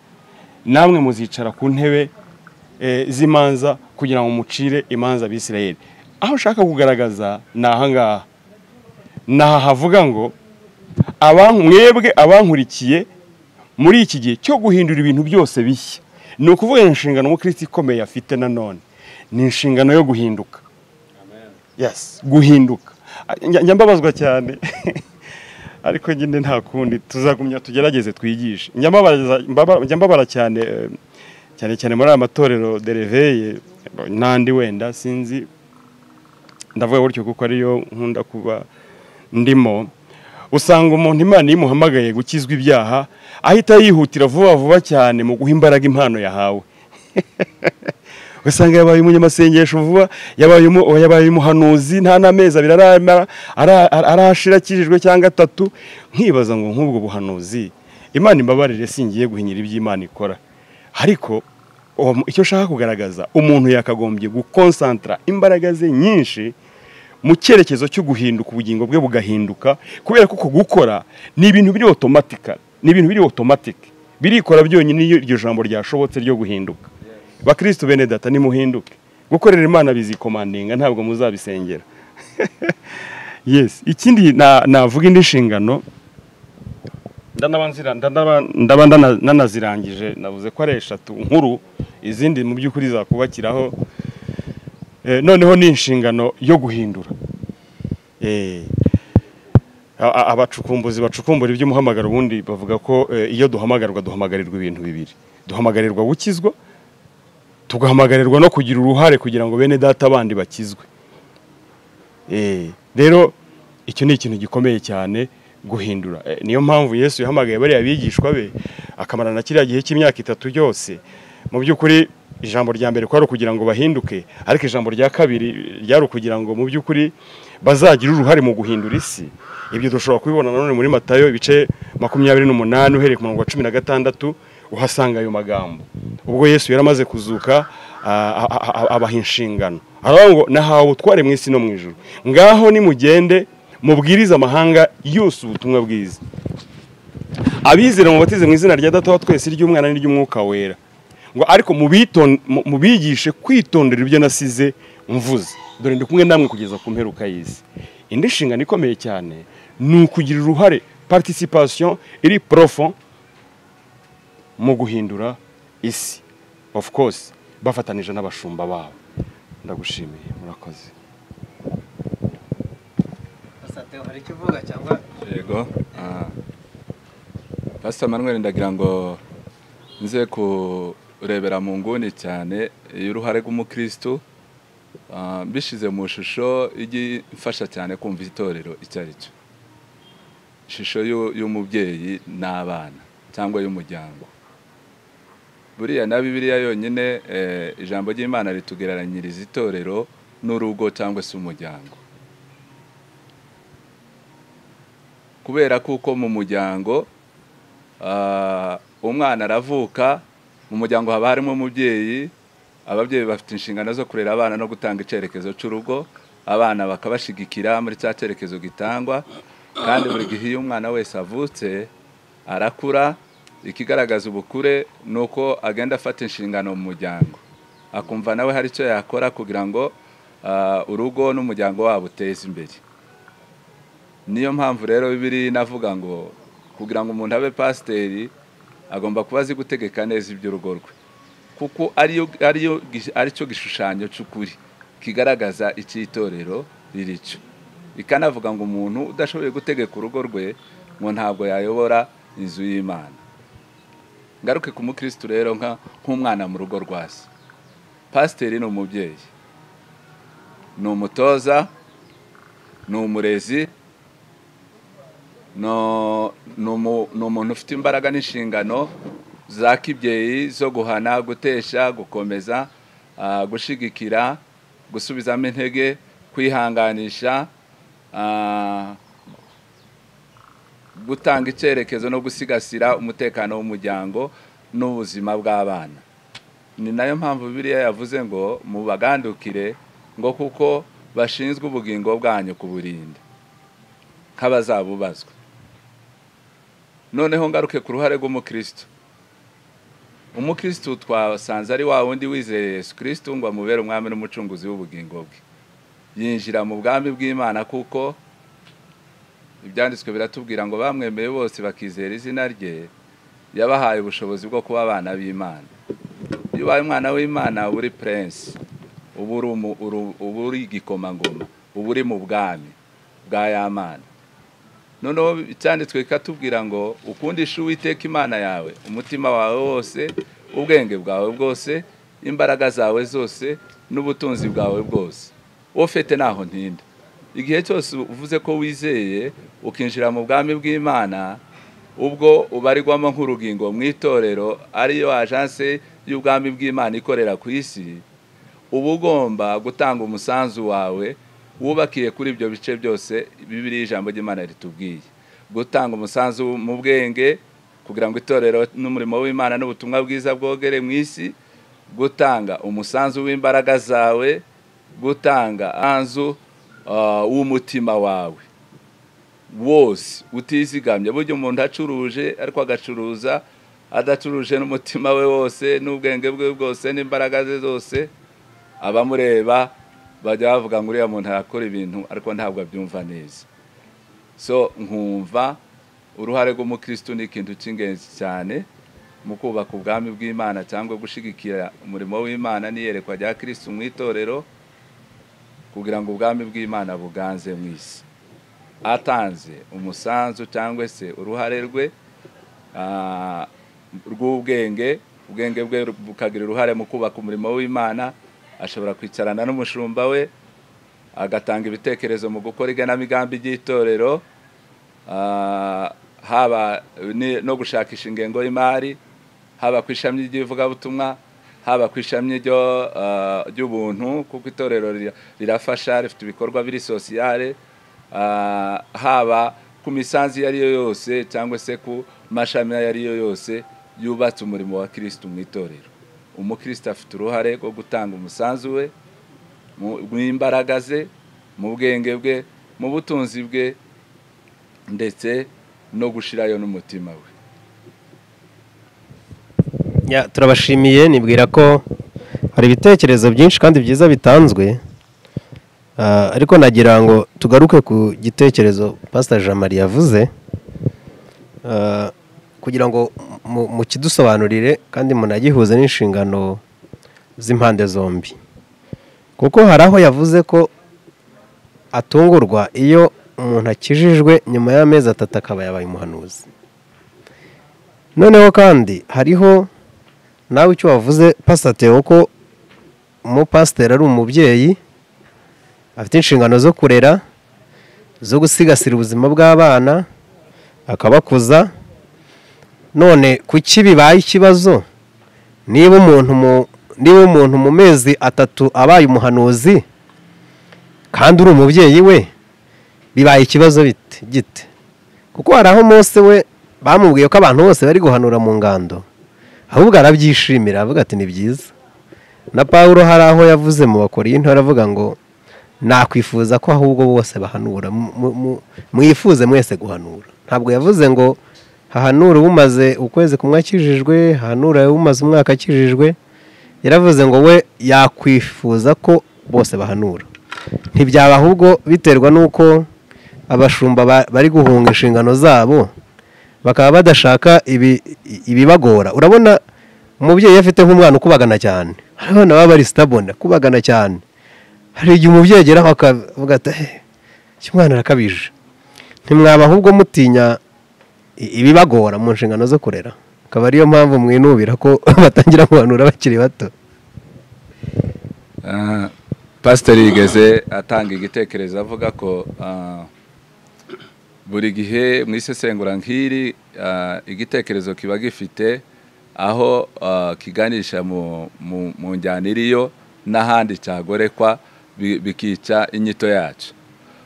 namwe muzicara ku ntebe z'imanza kugira ngo mucire imanza abisirayeli. Aho ushaka kugaragaza ni ahangaha, havuga ngo mwebwe abankurikiye muri iki gihe cyo guhindura ibintu byose bishya. Ni ukuvuga inshingano umukristo ikomeye afite nanone ni inshingano yo guhinduka. Yes, guhinduka. Njya mbabazwa cyane ariko nyine nta kundi, tuzagumya tugerageze twigishe. Njya mbabara cyane muri aya matorero de réveil n'andi wenda sinzi, ndavuga gutyo kuko ariyo nkunda kuba ndimo. Usanga umuntu Imana imuhamagaye gukizwa ibyaha ahita yihutira vuba cyane mu guha imbaraga impano yahawe. Usanga yabaye umunyamasengesho vuba, yabaye umuhanuzi, nta n'amezi abiri arashira akijijwe cyangwa 3. Nkibaza ngo nk'ubwo buhanuzi Imana imbabarire singiye guhinyira iby'Imana ikora. Ariko icyo shaka kugaragaza, umuntu yakagombye gukonsantra imbaraga ze nyinshi mu cyerekezo cyo guhinduka, ubugingo bwe bugahinduka, kubera ko gukora ni ibintu biri automatic, birikora byonyine iyo iryo jambo ryashobotse ryo guhinduka. Bakristo bene data nimuhinduke. Gukorera Imana bizikomandinga, ntabwo muzabisengera. Yes, ikindi navuga indi nshingano ndaba nanazirangije, navuze ko ari 3 nkuru, izindi mu by'ukuri zakubakiraho. Noneho ni inshingano yo guhindura. Abacukumbuzi bacukumbura iby'umuhamagaro ubundi bavuga ko iyo duhamagarirwa ibintu bibiri. Duhamagarirwa gukizwa, tugahamagarirwa no kugira uruhare kugira ngo bene data bandi bakizwe. Rero icyo ni ikintu gikomeye cyane, guhindura. Niyo mpamvu Yesu yahamagaye bari abigishwa be akamarana kiriya gihe cy'imyaka 3 yose. Mu by'ukuri ijambo rya mbere kwari kugira ngo bahinduke, ariko ijambo rya kabiri ryari kugira ngo mu by'ukuri bazagira uruhare mu guhindura isi. Ibyo dushobora kubibona nanone muri Matayo ibice 28 uhereye ku murongo wa 16 uhasanga ayo magambo. Ubwo Yesu yaramaze kuzuka abaha inshingano, aravuga ngo nahawe ubutware mu isi no mu ijuru, ngaho nimugende mubwiriza amahanga yose ubutumwa bwiza, abizera mubatize mu izina rya Data wa twese, ry'Umwana n'iry'Umwuka wera, ngo ariko mubigishe kwitondera ibyo nasize mvuze, dore ndi kumwe namwe kugeza ku mperuka y'isi. Indi nshingano ikomeye cyane ni ukugira uruhare, participation iri profond mu guhindura isi, of course bafatanije n'abashumba babo. Ndagushimiye, murakoze. Hari icyo uvuga cyangwa? Yego. Pastor Manuel, ndagira ngo nze kurebera mu nguni cyane y'uruhare rw'umukristo, bishize mu shusho igi mfasha cyane kumva itorero icyo ari cyo. Ishusho y'umubyeyi n'abana cyangwa y'umuryango. Buriya na Bibiliya yonyine ijambo ry'Imana ritugereranyiriza itorero n'urugo cyangwa se umuryango. Kubera kuko mu muryango umwana aravuka, mu muryango haba harimo umubyeyi, ababyeyi bafite inshingano zo kurera abana no gutanga icyerekezo cy'urugo, abana bakabashigikira muri cya cyerekezo gitangwa, kandi buri gihe iyo umwana wese avutse arakura, ikigaragaza ubukure nuko agenda afata inshingano mu muryango, akumva nawe hari icyo yakora kugira ngo urugo n'umuryango wabo uteze imbere. niyo mpamvu rero bibiri navuga ngo kugira ngo umuntu abe pasiteri agomba kuba azi gutegeka neza iby'urugo rwe, kuko ari cyo gishushanyo cy'ukuri kigaragaza icy'itorero ririco. Ikanavuga ngo umuntu udashoboye gutegeka urugo rwe ngo ntabwo yayobora inzu y'Imana. Ngaruke ku mukristo rero nk'umwana mu rugo rwa se. Pasiteri ni umubyeyi, ni umutoza, ni umurezi, ni umuntu ufite imbaraga n'inshingano za kibyeyi zo guhana, gutesha, gukomeza, gushigikira, gusubizamo intege, kwihanganisha, gutanga icyerekezo no gusigasira umutekano w'umuryango n'ubuzima bw'abana. Ni nayo mpamvu Bibiliya yavuze ngo mubagandukire ngo kuko bashinzwe ubugingo bwanyu kuburinda nk'abazabubazwa. Noneho ngaruke ku ruhare rw'umukristo. Umukristo twasanze ari wa wundi wizeye Yesu Kristo ngo amubere umwami n'umucunguzi w'ubugingo bwe. Yinjira mu bwami bw'Imana kuko ibyanditswe biratubwira ngo bamwemeye bose bakizera izina rye yabahaye ubushobozi bwo kuba abana b'Imana. Iyo ubaye umwana w'Imana uba uri prince, uba uri igikomangoma, uba uri mu bwami bwa y'Imana. Noneho icyanditswe kikatubwira ngo ukundishe Uwiteka Imana yawe umutima wawe wose, ubwenge bwawe bwose, imbaraga zawe zose n'ubutunzi bwawe bwose. Ufite naho ntinda. Igihe cyose uvuze ko wizeye ukinjira mu bwami bw'Imana, ubwo ubarirwamo nk'urugingo mu itorero ariyo agence y'ubwami bw'Imana ikorera ku isi, uba ugomba gutanga umusanzu wawe wubakiye kuri ibyo bice byose Bibiliya ijambo ry'Imana ritubwiye. Gutanga umusanzu mu bwenge kugira ngo itorero n'umurimo w'Imana n'ubutumwa bwiza bwogere mu isi, gutanga umusanzu w'imbaraga zawe, gutanga anzu w'umutima wawe wose utizigamye. Burya umuntu acuruje ariko agacuruza adacuruje n'umutima we wose n'ubwenge bwe bwose n'imbaraga ze zose, abamureba bajya bavuga ngo uriya muntu arakora ibintu ariko ntabwo abyumva neza. So nkumva uruhare rw'umukristo ni ikintu cy'ingenzi cyane mu kubaka ubwami bw'Imana cyangwa gushigikira umurimo w'Imana n'iyerekwa rya Kristo mu itorero kugira ngo ubwami bw'Imana buganze mu isi. Atanze umusanzu cyangwa se uruhare rwe rw'ubwenge, ubwenge bwe bukagira uruhare mu kubaka umurimo w'Imana, ashobora kwicarana n'umushumba we agatanga ibitekerezo mu gukora igenamigambi ry'itorero, haba no gushakisha ingengo y'imari, haba ku ishami ry'ivugabutumwa, haba ku ishami ry'ubuntu kuko itorero rirafasha, rifite ibikorwa biri sosiyale, haba ku misanzu iyo ari yo yose cyangwa se ku mashami ayo ari yo yose yubatse umurimo wa Kristo mu itorero. Umukristo afite uruhare rwo gutanga umusanzu we mu imbaraga ze, mu bwenge bwe, mu butunzi bwe ndetse no gushirayo n'umutima we. Turabashimiye, nibwira ko hari ibitekerezo byinshi kandi byiza bitanzwe, ariko nagira ngo tugaruke ku gitekerezo Pastor Jean Marie yavuze, kugira ngo mukidusobanurire kandi munagihuze n'inshingano z'impande zombi. Kuko hari aho yavuze ko atungurwa iyo umuntu akijijwe nyuma y'amezi 3 akaba yabaye umuhanuzi. Noneho kandi hariho nawe icyo wavuze Pastor Theo ko umupasiteri ari umubyeyi afite inshingano zo kurera, zo gusigasira ubuzima bw'abana akabakuza. None kuki bibaye ikibazo niba umuntu mu mezi 3 abaye umuhanuzi kandi uri umubyeyi we, bibaye ikibazo gite? Kuko hari aho Mose we bamubwiye ko abantu bose bari guhanura mu ngando, ahubwo arabyishimira avuga ati ni byiza. Na Paulo hari aho yavuze mu Bakorinto aravuga ngo nakwifuza ko ahubwo bose bahanura, mwifuze mwese guhanura. Ntabwo yavuze ngo hahanura umaze ukwezi kumwe akijijwe, hahanura umaze umwaka akijijwe. Yaravuze ngo we yakwifuza ko bose bahanura. Ntibyaba ahubwo biterwa nuko abashumba bari guhunga inshingano zabo bakaba badashaka ibibagora. Urabona umubyeyi afite nk'umwana ukubagana cyane, abana baba bari stabona kubagana cyane, hari igihe umubyeyi ageraho akavuga ati umwana arakabije. Ntimwaba ahubwo mutinya ibibagora mu nshingano zo kurera, akaba ariyo mpamvu mwinubira ko batangira guhanura bakiri bato. Pasiteri yigeze atanga igitekerezo avuga ko buri gihe mu isesengura nk'iri igitekerezo kiba gifite aho kiganisha mu njyana iriyo n'ahandi cyagorekwa bikica inyito yacu.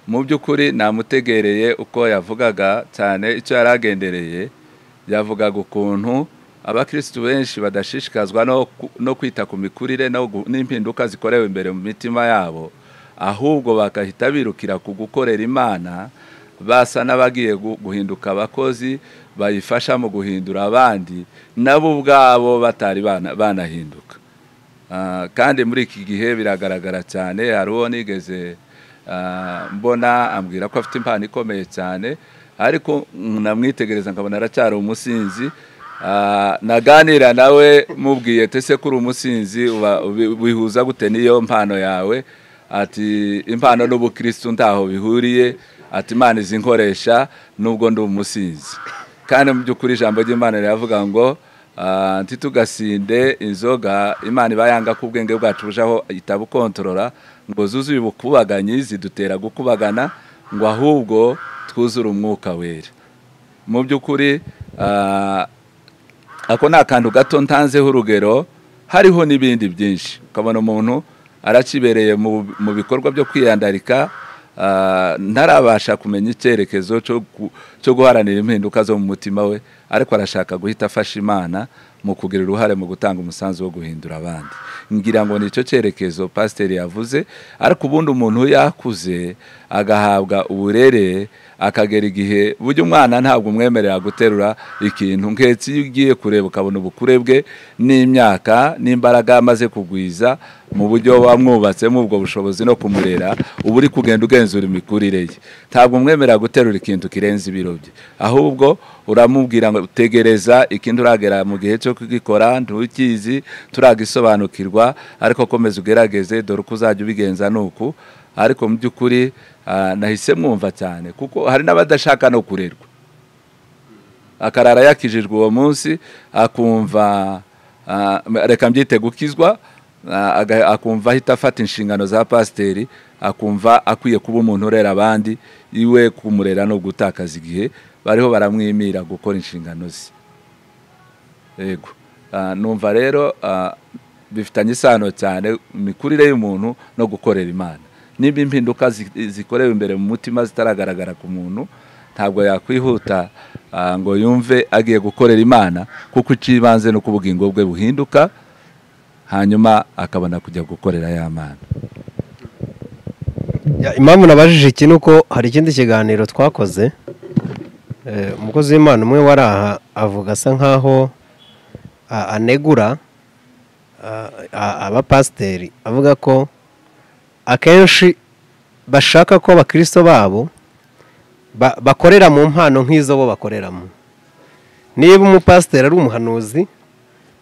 Mu by'ukuri namutegereye uko yavugaga cyane icyo yari agendereye, yavugaga ukuntu abakristo benshi badashishikazwa no kwita ku mikurire n'impinduka zikorewe imbere mu mitima yabo, ahubwo bakahita birukira ku gukorera Imana, basa n'abagiye guhinduka abakozi bayifasha mu guhindura abandi nabo ubwabo batari banahinduka. Kandi muri iki gihe biragaragara cyane. Hari uwo nigeze mbona ambwira ko afite impano ikomeye cyane, ariko namwitegereza nkabona aracyari umusinzi. Naganira nawe mubwiye tese kuri umusinzi bihuza gute niyo mpano yawe? Ati impano n'ubukristo ntaho bihuriye, ati Imana izinkoresha nubwo ndi umusinzi. Kandi mu by'ukuri ijambo ry'Imana riravuga ngo ntitugasinde inzoga Imana ibayanga ku bwenge bwacu bujaho itabukontorora, ngo zuzuye ubukubaganyi zidutera gukubagana, ngo ahubwo twuzure umwuka wera. Mu by'ukuri ako ni akantu gato ntanzeho urugero, hariho n'ibindi byinshi. Ukabona umuntu arakibereye mu bikorwa byo kwiyandarika, ntarabasha kumenya icyerekezo cyo guharanira impinduka zo mu mutima we, ariko arashaka guhita afasha Imana mu kugira uruhare mu gutanga umusanzu wo guhindura abandi. Ngira ngo nicyo cyerekezo pasiteri yavuze. Ariko ubundi umuntu yakuze agahabwa uburere, akagera igihe burya umwana ntabwo umwemerera guterura ikintu nk'etse. Iyo ugiye kureba ukabona ubukure bwe n'imyaka n'imbaraga amaze kugwiza mu buryo wamwubatsemo ubwo bushobozi no kumurera, uba uri kugenda ugenzura imikurire ye. Ntabwo umwemerera guterura ikintu kirenze ibiro bye, ahubwo uramubwira ngo tegereza ikintu uragera mu gihe cyo kugikora, ntukizi turagisobanukirwa, ariko komeza ugerageze, dore uko uzajya ubigenza nuku. Ariko mu by'ukuri nahise mwumva cyane, kuko hari n'abadashaka no kurerwa, akarara yakijijwe uwo munsi akumva reka mbyite gukizwa, akumva ahita afata inshingano za pasiteri, akumva akwiye kuba umuntu urera abandi, iwe kumurera no gutakaza igihe bariho baramwimira gukora inshingano ze. Yego, numva rero bifitanye isano cyane imikurire y'umuntu no gukorera Imana. Niba impinduka zikorewe imbere mu mutima zitaragaragara ku muntu, ntabwo yakwihuta ngo yumve agiye gukorera Imana, kuko ikibanze no kubugingo bwe buhinduka, hanyuma akabona kujya gukorera ya Mana. Impamvu nabajije iki nuko hari ikindi kiganiro twakoze, umukozi w'Imana umwe waraha avuga asa nkaho anegura abapasiteri, avuga ko akenshi bashaka ko abakristo babo bakorera mu mpano nk'izo bo bakoreramo. Niba umupasiteri ari umuhanuzi,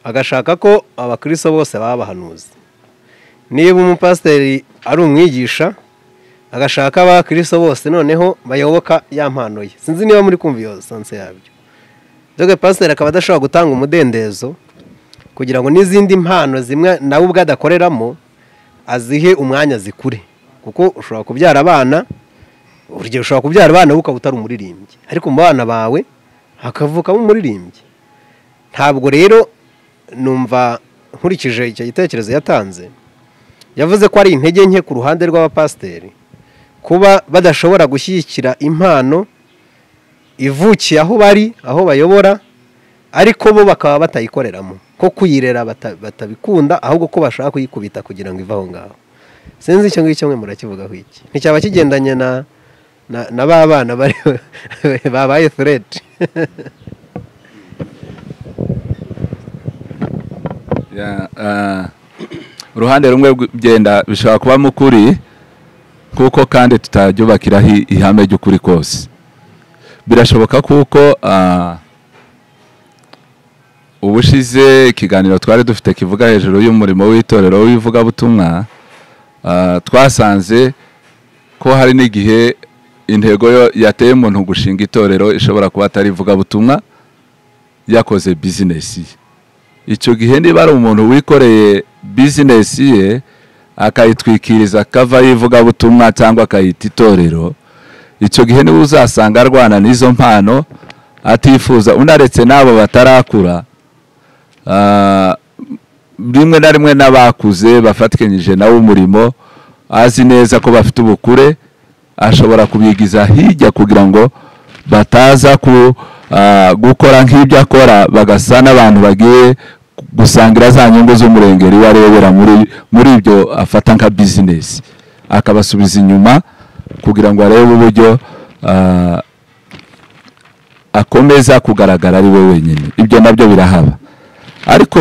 agashaka ko abakristo bose baba abahanuzi. Niba umupasiteri ari umwigisha, agashaka abakristo bose noneho bayoboka ya mpano ye. Sinzi niba muri kumva iyo sanse yabyo. Doge pasiteri akaba adashobora gutanga umudendezo kugira ngo n'izindi mpano zimwe nawe ubwo adakoreramo azihe umwanya zikure, kuko ushobora kubyara abana, urugero ushobora kubyara abana ukaba utari umuririmbyi, ariko mu bana bawe hakavukamo umuririmbyi. Ntabwo rero numva nkurikije icyo gitekerezo yatanze, yavuze ko ari intege nke ku ruhande rw'abapasiteri kuba badashobora gushyigikira impano ivukiye aho bari, aho bayobora, ariko bo bakaba batayikoreramo, ko kuyirera batabikunda, ahubwo ko bashaka kuyikubita kugira ngo ive aho ngaho. Sinzi icyo ngicyo mwe murakivugaho iki? Nticyaba kigendanye na ba bana babaye threat? Uruhande rumwe genda bishobora kuba mukuri, kuko kandi tutaryubakiraho ihame ry'ukuri kose. Birashoboka kuko ubushize ikiganiro twari dufite kivuga hejuru y'umurimo w'itorero w'ivugabutumwa, twasanze ko hari n'igihe intego yateye umuntu gushinga itorero ishobora kuba atari ivugabutumwa, yakoze bizinesi. Icyo gihe niba ari umuntu wikoreye bizinesi ye akayitwikiriza kava y'ivugabutumwa cyangwa akayita itorero, icyo gihe niwe uzasanga arwana n'izo mpano atifuza, unaretse n'abo batarakura. Rimwe na rimwe n'abakuze bafatikanyije nawe umurimo, azi neza ko bafite ubukure, ashobora kubigiza hirya kugira ngo bataza gukora nk'ibyo akora, bagasa n'abantu bagiye gusangira za nyungu z'umurengeri warebera muri ibyo afata nka bizinesi, akabasubiza inyuma kugira ngo arebe uburyo akomeza kugaragara ari we wenyine. Ibyo nabyo birahaba, ariko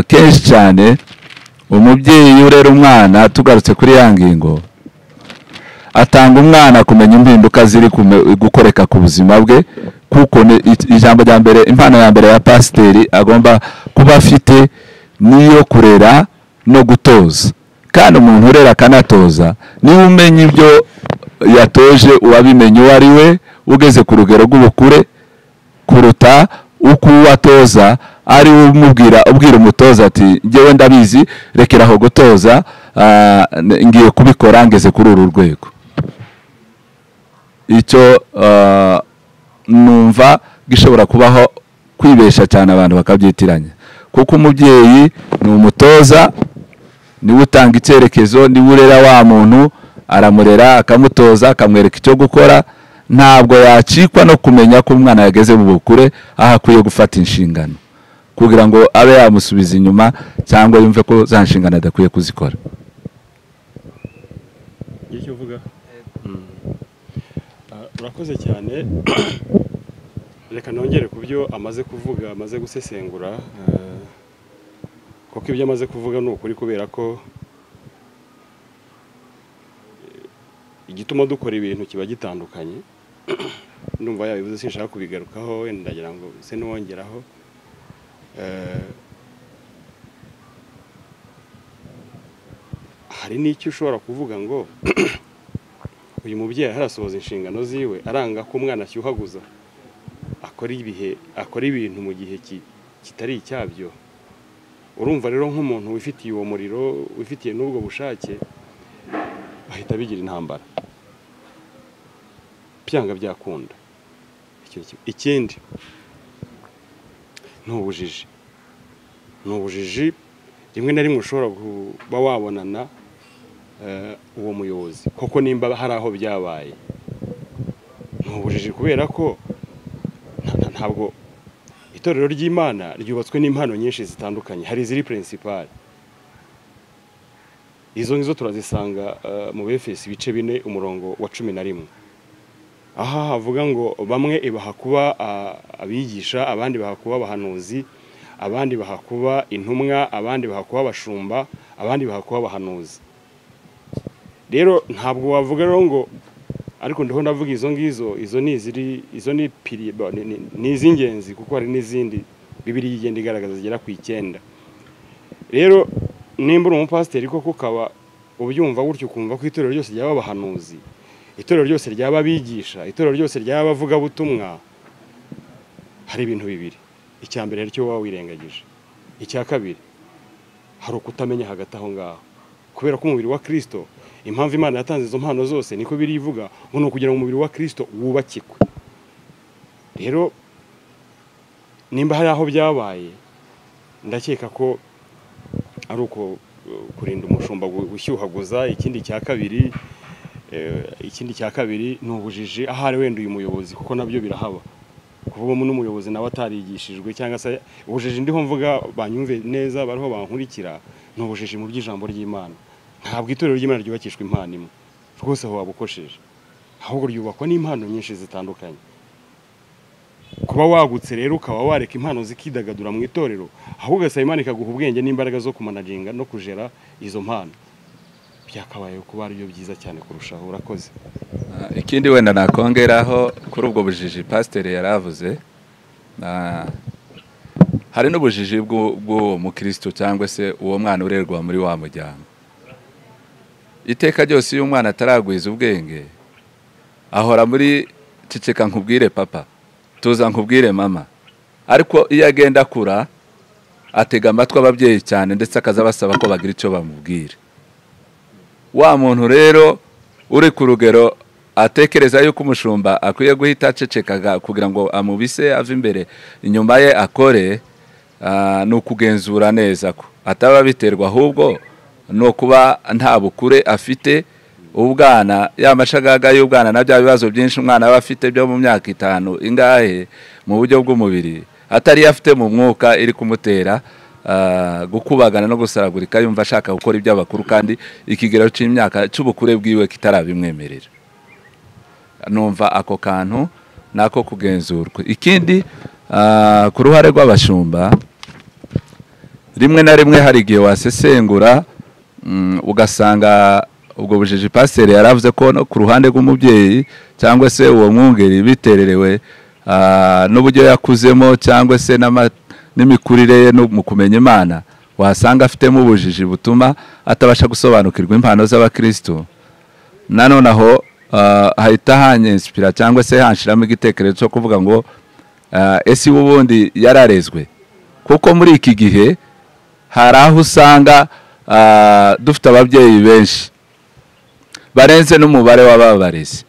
kenshi cyane umubyeyi urera umwana, tugarutse kuri ya ngingo, atanga umwana kumenya impinduka ziri gukoreka ku buzima bwe, kuko ijambo rya mbere, impano ya mbere ya pasiteri agomba kuba afite niyo kurera no gutoza. Kandi umuntu urera akanatoza niwe umenya ibyo yatoje, uwabimenye uwo ari we, ugeze ku rugero rw'ubukure, kuruta uko uwatoza ari ubwira umutoza ati njyewe ndabizi, rekeraho gutoza, ngiye kubikora ngeze kuri uru rwego. Icyo numva gishobora kubaho kwibesha cyane, abantu bakabyitiranya, kuko umubyeyi ni umutoza, niwe utanga icyerekezo, niwe urera wa muntu, aramurera akamutoza, akamwereka icyo gukora. Ntabwo yacikwa no kumenya ko umwana yageze mu bukure, aho akwiye gufata inshingano kugira ngo abe yamusubiza inyuma cyangwa yumve ko za nshingano adakwiye kuzikora. Icyo uvuga urakoze cyane. Reka nongere ku byo amaze kuvuga, amaze gusesengura, kuko ibyo amaze kuvuga ni ukuri, kubera ko igituma dukora ibintu kiba gitandukanye. Ndumva yabivuze, sinshaka kubigarukaho, wenda ndagira ngo se n'uwongeraho. Hari n'icyo ushobora kuvuga ngo uyu mubyeyi harasohoza inshingano ziwe, aranga ko umwana ashyuhaguza, akora ibintu mu gihe kitari icyabyo. Urumva rero nk'umuntu wifitiye uwo muriro, wifitiye n'ubwo bushake, ahita bigira intambara, byanga byakunda. Ikindi ni ubujiji. Rimwe na rimwe ushobora kuba wabonana uwo muyobozi koko nimba hari aho byabaye. Ni ubujiji kubera ko ntabwo itorero ry'Imana ryubatswe n'impano nyinshi zitandukanye. Hari iziri principal, izo ngizo turazisanga mu Efeso ibice 4 umurongo wa 11. Aha havuga ngo bamwe ibaha kuba abigisha, abandi baha kuba abahanuzi, abandi baha kuba intumwa, abandi baha kuba abashumba, abandi baha kuba abahanuzi. Rero ntabwo wavuga rero ngo ariko ndiho ndavuga izo ngizo, izo ni iz'ingenzi, kuko hari n'izindi Bibiliya igenda igaragaza zigera ku 9. Rero nimba uri umupasiteri koko ukaba ubyumva gutyo, ukumva ko itorero ryose ryaba abahanuzi, itorero ryose ryaba abigisha, itorero ryose ryaba abavuga butumwa, hari ibintu bibiri. Icya mbere cyo waba wirengagije, icya kabiri hari ukutamenya hagati aho ngaho, kubera ko umubiri wa Kristo, impamvu Imana yatanze izo mpano zose niko birivuga ngo kugira ngo umubiri wa Kristo wubakikwe. Rero nimba hari aho byabaye, ndakeka ko ari uko kurinda umushumba gushyuhaguza. Ikindi cya kabiri ni ubujiji, ahari wenda uyu muyobozi, kuko nabyo birahaba, kuvugamo n'umuyobozi nawe atarigishijwe, cyangwa se ubujiji ndiho mvuga banyumve neza, bariho bankurikira, ni ubujiji mu by'ijambo ry'Imana. Ntabwo itorero ry'Imana ryubakishwa impano imwe rwose, aho wabukosheje, ahubwo ryubakwa n'impano nyinshi zitandukanye. Kuba wagutse rero ukaba wareka impano zikidagadura mu itorero, ahubwo ugasaba Imana ikaguha ubwenge n'imbaraga zo kumanaginga no kujera izo mpano, byakabaye kuba ari byo byiza cyane kurushaho. Urakoze. Ikindi wenda nakongeraho kuri ubwo bujiji pasiteri yaravuze, hari n'ubujiji bw'uwo mukristo cyangwa se uwo mwana urerwa muri wa muryango. Iteka ryose iyo umwana ataragwiza ubwenge ahora muri ceceka nkubwire papa, tuza nkubwire mama, ariko iyo agenda akura atega amatwi ababyeyi cyane ndetse akaza basaba ko bagira icyo bamubwira. Wa muntu rero uri ku rugero atekereza yuko umushumba akwiye guhita aceceka kugira ngo amubise ave imbere inyuma ye akore, ni ukugenzura neza ko ataba biterwa, ahubwo no kuba nta bukure afite. Ubwana y'amashagaga y'ubwana na bya bibazo byinshi umwana aba afite byo mu myaka 5 ingahe mu buryo bw'umubiri atari afite mu mwuka iri kumutera gukubagana no gusaragurika, yumva ashaka gukora iby'abakuru kandi ikigero cy'imyaka cy'ubukure bwiwe kitarabimwemerera. Numva ako kantu nako kugenzurwa. Ikindi ku ruhare rw'abashumba, rimwe na rimwe hari igihe wasesengura ugasanga ubwo bujiji pasiteri yaravuze ko no ku ruhande rw'umubyeyi cyangwa se uwo mwungeri bitererewe n'uburyo yakuzemo cyangwa se n'imikurire ye no mu kumenya Imana, wasanga afitemo ubujiji butuma atabasha gusobanukirwa impano z'abakristo. Nanone aho hahita hanyinspira cyangwa se hanshiramo igitekerezo cyo kuvuga ngo ese ubundi yararezwe, kuko muri iki gihe hari aho usanga dufite ababyeyi benshi barenze n'umubare w'ababarezi,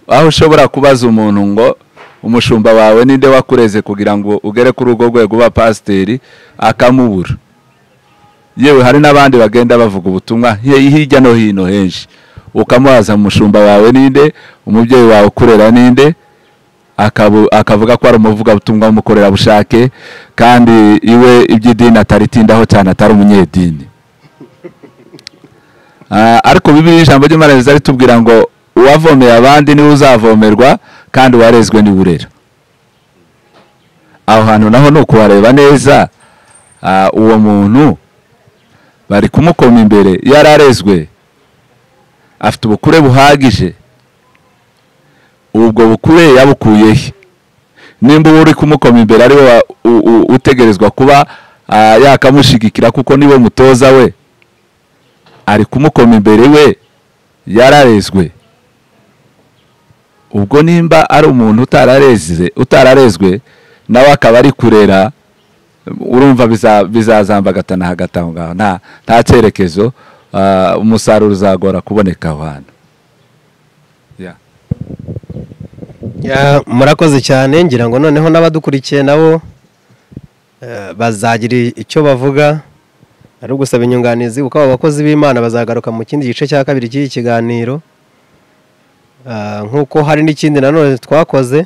aho ushobora kubaza umuntu ngo umushumba wawe ninde wakureze kugira ngo ugere kuri urwo rwego uba pasiteri, akamubura. Yewe hari n'abandi bagenda bavuga ubutumwa hirya no hino henshi, ukamubaza umushumba wawe ninde, umubyeyi wawe ukurera ninde, akavuga ko ari umuvugabutumwa w'umukorerabushake kandi iwe iby'idini ataritindaho cyane, atari umunyedini. Ariko Bibiliya ijambo ry'Imana ritubwira ngo uwavomeye abandi niwe uzavomerwa kandi uwarezwe niwe urera. Aho hantu naho ni ukuhareba neza, uwo muntu bari kumukoma imbere yararezwe, afite ubukure buhagije, ubwo bukure yabukuye he? Nimba uri kumukoma imbere ari we utegerezwa kuba yakamushigikira kuko niwe mutoza we, ari kumukoma imbere we yararezwe. Ubwo nimba ari umuntu utararezwe nawe akaba ari kurera, urumva bizazambagatana hagati aho ngaho, nta cyerekezo, umusaruro uzagora kuboneka aho hantu. Murakoze cyane, ngira ngo noneho n'abadukurikiye nabo bazagira icyo bavuga, ari ugusaba inyunganizi, kuko abakozi b'Imana bazagaruka mu kindi gice cya kabiri cy'iki kiganiro. Nk'uko hari n'ikindi nanone twakoze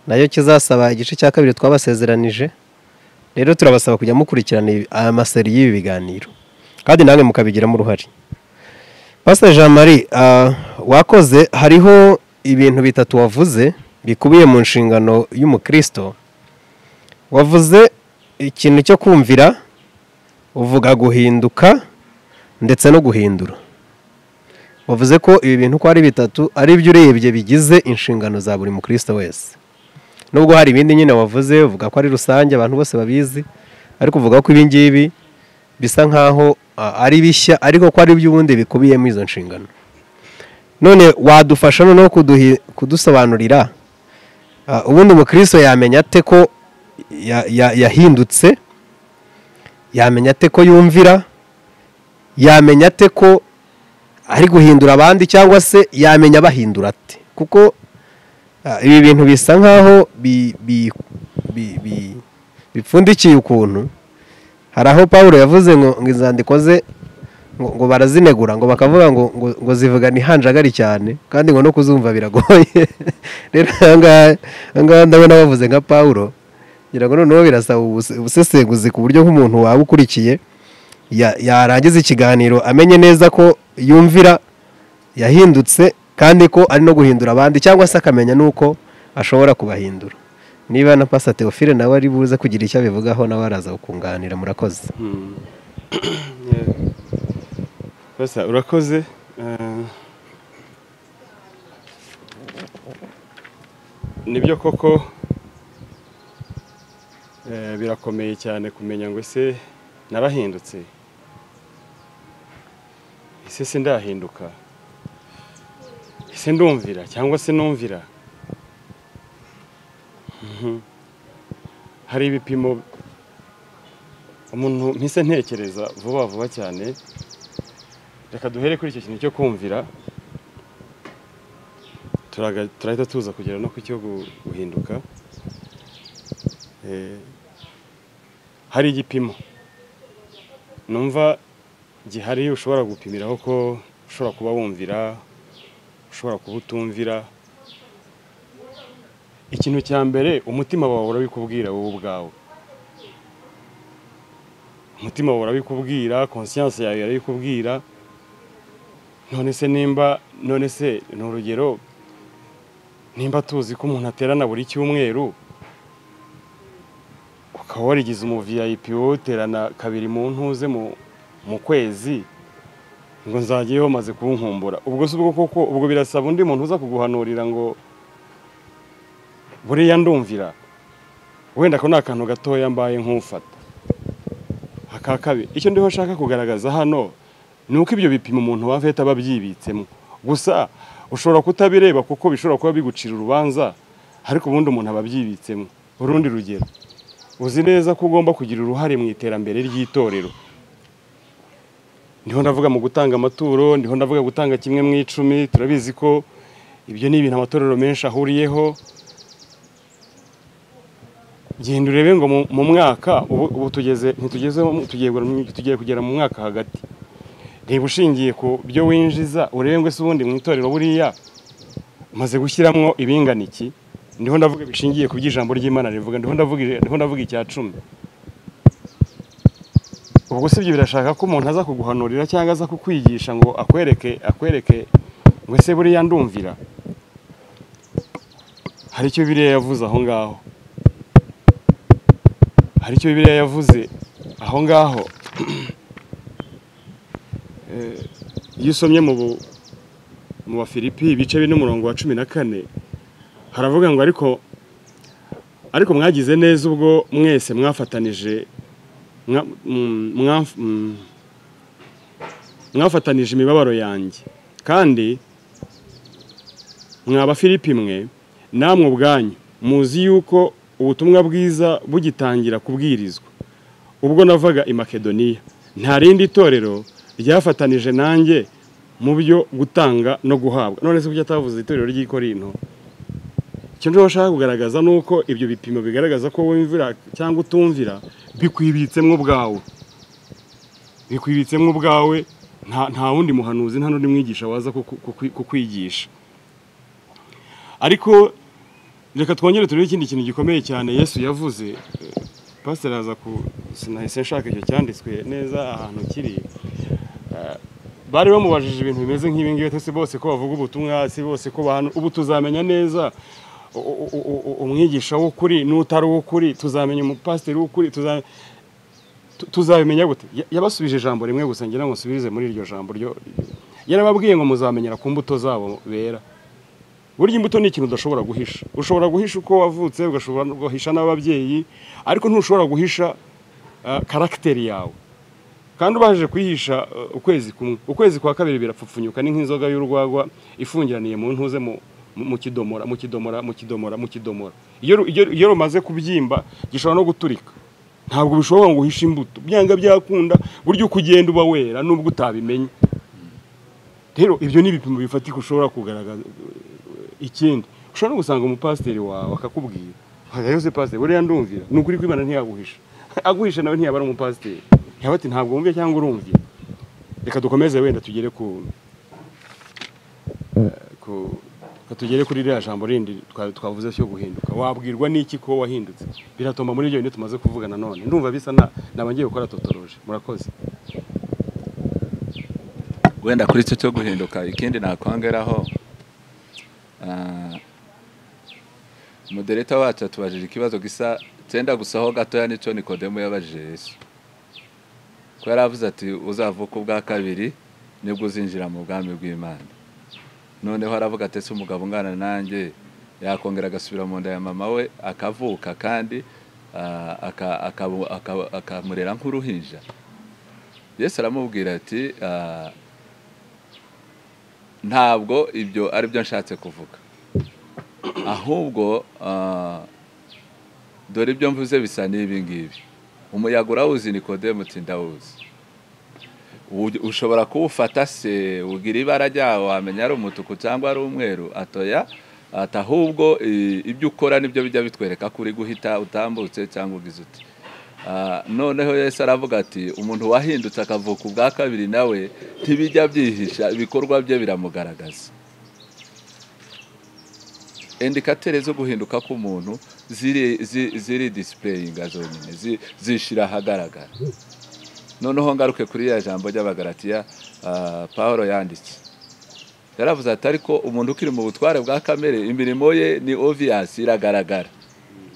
nayo kizasaba igice cya kabiri twabasezeranije. Rero turabasaba kujya mukurikirana amaseri y'ibi biganiro kandi namwe mukabigiramo uruhare. Pastor Jean Marie, wakoze, hariho ibintu bitatu wavuze bikubiye mu nshingano y'umukristo. Wavuze ikintu cyo kumvira, uvuga guhinduka ndetse no guhindura. Wavuze ko ibi bintu ko ari bitatu ari byo urebye bigize inshingano za buri mukristo wese. Nubwo hari ibindi nyine wavuze, uvuga ko ari rusange abantu bose babizi, ariko uvuga ko ibi ngibi bisa nkaho ari bishya, ariko ko ari by'ubundi bikubiyemo izo nshingano. None wadufasha no kudusobanurira ubundi umukristo yamenya ate ko yahindutse, yamenya ate ko yumvira, yamenya ate ko ari guhindura abandi, cyangwa se yamenya bahindura ate? Kuko ibi bintu bisa nkaho bipfundikiye ukuntu. Hari aho Pawulo yavuze ngo inzandiko ze ngo barazinegura, ngo bakavuga ngo zivuga ntihanjagari cyane, kandi ngo no kuzumva biragoye. Rero ngaha ndabona bavuze nka Pawulo, ngira ngo noneho birasaba ubusesenguzi ku buryo nk'umuntu waba ukurikiye yarangiza ikiganiro amenye neza ko yumvira, yahindutse, kandi ko ari no guhindura abandi, cyangwa se akamenya nuko ashobora kubahindura. Niba na Pastor Theophile nawe ari buze kugira icyo abivugaho, nawe araza kukunganira. Murakoze. Basa urakoze. Nibyo koko birakomeye cyane kumenya ngo ese narahindutse, ese sindahinduka, ese ndumvira cyangwa se numvira. Hari ibipimo umuntu mpise ntekereza vuba cyane. Reka duhere kuri icyo kintu cyo kumvira, turahita tuza kugera no ku cyo guhinduka. Hari igipimo numva gihari ushobora gupimiraho ko ushobora kuba wumvira, ushobora kuba utumvira. Ikintu cya mbere umutima wawe urabikubwira wowe ubwawe. Umutima wawe urabikubwira, conscience yawe irabikubwira. None se ni urugero, nimba tuzi ko umuntu aterana buri cyumweru, ukaba warigize umu VIP uterana kabiri mu ntuze mu kwezi, ngo nzagiyeho maze kunkumbura. Ubwo si ubwo koko, ubwo birasaba undi muntu uza kuguhanurira ngo buriya ndumvira. Wenda ko nakantu gatoya mbaye nk'ufata. Akakabi icyo ndiho shaka kugaragaza hano ni uko ibyo bipimo umuntu wafeta babyibitsemo. Gusa ushobora kutabireba kuko bishobora kuba bigucira urubanza, ariko ubundi umuntu ababyibitsemo. Urundi rugero, uzi neza ko ugomba kugira uruhare mu iterambere ry'itorero. Ndiho ndavuga mu gutanga amaturo, ndiho ndavuga gutanga kimwe mu 10. Turabizi ko ibyo ni ibintu amatorero menshi ahuriyeho. Genda urebe ngo mu mwaka ubu tugiye kugera mu mwaka hagati. Reba ushingiye ku byo winjiza, urebe ngo se ubundi mu itorero buriya maze gushyiramo ibingana iki. Ndiho ndavuga bishingiye ku by'ijambo ry'Imana rivuga, ndiho ndavuga icya 10. Ubwo se ibyo birashaka ko umuntu aza kuguhanurira cyangwa aza kukwigisha ngo akwereke ngo se buriya ndumvira. Hari icyo Bibiliya yavuze aho ngaho. Hari icyo Bibiliya yavuze aho ngaho. Iyo usomye mu Bafilipi ibice 4:14 haravuga ngo ariko mwagize neza ubwo mwese mwafatanije imibabaro yanjye, kandi mwaba Filipi mwe namwe ubwanyu muzi yuko ubutumwa bwiza bugitangira kubwirizwa, ubwo navaga i Makedoniya, nta rindi torero ryafatanije nanjye mu byo gutanga no guhabwa. None se kuki atavuze itorero ry'i Korinto? Icyo nje bashaka kugaragaza nuko ibyo bipimo bigaragaza ko wumvira cyangwa utumvira bikwibitsemo ubwawe. Bikwibitsemo ubwawe, nta wundi muhanuzi, nta n'undi mwigisha waza kukwigisha. Ariko reka twongere turebe ikindi kintu gikomeye cyane Yesu yavuze. Pastor aza sinahise nshaka icyo cyanditswe neza ahantu kiri. Bari bamubajije ibintu bimeze nk'ibi ngibi, twese bose ko bavuga ubutumwa, si bose ko bantu ubu tuzamenya neza umwigisha w'ukuri n'utari w'ukuri, tuzamenya umupasiteri w'ukuri, tuzabimenya gute? Yabasubije ijambo rimwe gusa, ngira ngo nsubirize muri iryo jambo ryo yarababwiye ngo muzamenyera ku mbuto zabo bera. Burya imbuto ni ikintu udashobora guhisha. Ushobora guhisha uko wavutse, ugashobora guhisha n'ababyeyi, ariko ntushobora guhisha karakteri yawe. Kandi ubajije kwihisha ukwezi kwa kabiri birapfupfunyuka, ni nk'inzoga y'urwagwa ifungiraniye mu ntuze mu kidomora. Iyo rumaze kubyimba gishobora no guturika. Ntabwo bishobora ngo uhishe imbuto, byanga byakunda buryo ukugenda uba wera nubwo utabimenye. Rero ibyo ni ibipimo bifatika ushobora kugaragaza. Ikindi ushobora no gusanga umupasiteri wawe akakubwira, "Hagayose pasiteri, buriya ndumvira." Nukuri kw'Imana ntiyaguhisha. Aguhisha nawe ntiyaba ari umupasiteri. Yabati ntabwo wumvye cyangwa urumvye. Reka dukomeze wenda tugere tugere kuri iriya jambo rindi twavuze cyo guhinduka. Wabwirwa n'iki ko wahindutse? Biratomba muri ibyo bintu tumaze kuvuga nanone. Ndumva bisa nabangiye gukora totoroje. Murakoze. Wenda kuri cyo guhinduka, ikindi nakwangeraho modereta wacu atubajije ikibazo gisa cyenda gusaho gatoya nico Nikodemo yabajije Yesu. Ko yaravuze ati uzavuka ubwa kabiri nibwo uzinjira mu bwami bw'Imana. Noneho aravuga ati ese umugabo ungana nanjye yakongera agasubira mu nda ya mama we akavuka kandi akamurera nk'uruhinja? Yesu aramubwira ati ntabwo ibyo ari byo nshatse kuvuga, ahubwo dore ibyo mvuze bisa n'ibi ngibi. Umuyaga urawuzi Nikodemu uti ndawuzi. Ushobora kuwufata se ugira ibara ryawo wamenya ari umutuku cyangwa ari umweru? Atoya, ahubwo ibyo ukora nibyo bijya bitwereka ko uri guhita utambutse cyangwa ugize uti. Noneho Yesu aravuga ati umuntu wahindutse akavuka ubwa kabiri nawe ntibijya byihisha, ibikorwa bye biramugaragaza. Indikatere zo guhinduka k'umuntu ziri displayinga zonyine, zishira ahagaragara. Noneho ngaruke kuri ya jambo ry'Abagalatiya Pawulo yanditse, yaravuze ati ariko umuntu ukiri mu butware bwa kamere imirimo ye ni obvious, iragaragara,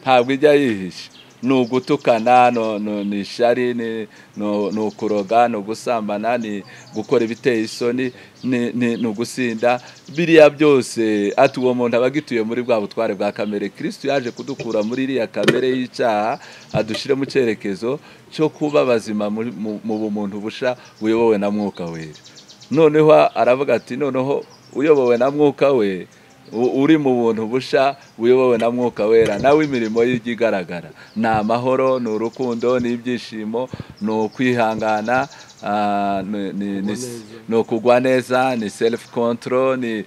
ntabwo ijya yihisha. Ni ugutukana, ni ishari, ni ukuroga, ni ugusambana, ni gukora ibiteye isoni, ni ugusinda. Biriya byose ati uwo muntu aba agituye muri bwa butware bwa kamere. Kristo yaje kudukura muri iriya kamere y'icyaha adushire mu cyerekezo cyo kuba bazima mu bumuntu busha buyobowe na Mwuka Wera. Noneho aravuga ati noneho uyobowe na Mwuka we, uri mu buntu busha uyobowe na Mwuka Wera, nawe imirimo y'ijya igaragara. Ni amahoro, ni urukundo, ni ibyishimo, ni ukwihangana, ni ukugwa neza, ni self control.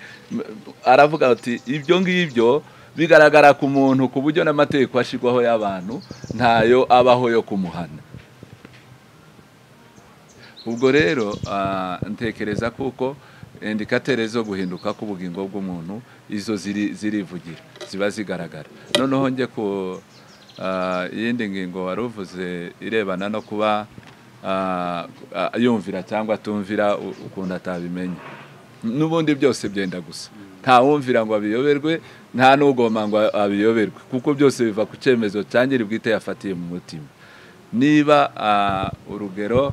Aravuga ati ibyo ngibyo bigaragara ku muntu ku buryo n'amategeko ashigwaho y'abantu ntayo abaho yo kumuhana. Ubwo rero ntekereza kuko indikatere zo guhinduka k'ubugingo bw'umuntu izo zirivugira, ziba zigaragara. Noneho nge ku yindi ngingo waruvuze irebana no kuba yumvira cyangwa atumvira ukuntu atabimenya. N'ubundi byose byenda gusa, nta wumvira ngo abiyoberwe, nta n'ugoma ngo abiyoberwe, kuko byose biva ku cyemezo cyangiri bwite yafatiye mu mutima. Niba urugero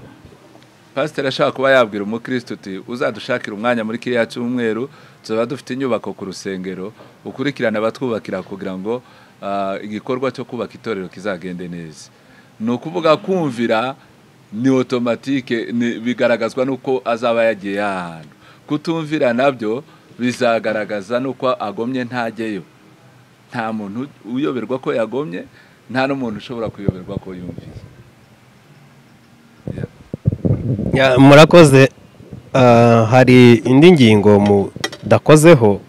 Pastor ashaka kuba yabwira umukristo uti uzadushakira umwanya muri kiriya cyumweru tuba dufite inyubako ku rusengero, ukurikirana abatwubakira kugira ngo igikorwa cyo kubaka itorero kizagende neza. Ni ukuvuga kumvira ni automatique, bigaragazwa nuko azaba yagiye ahantu. Kutumvira nabyo bizagaragaza nuko agomye ntajyeyo. Nta muntu uyoberwa ko yagomye, nta n'umuntu ushobora kuyoberwa ko yumviye. Murakoze. Hari indi ngingo mudakozeho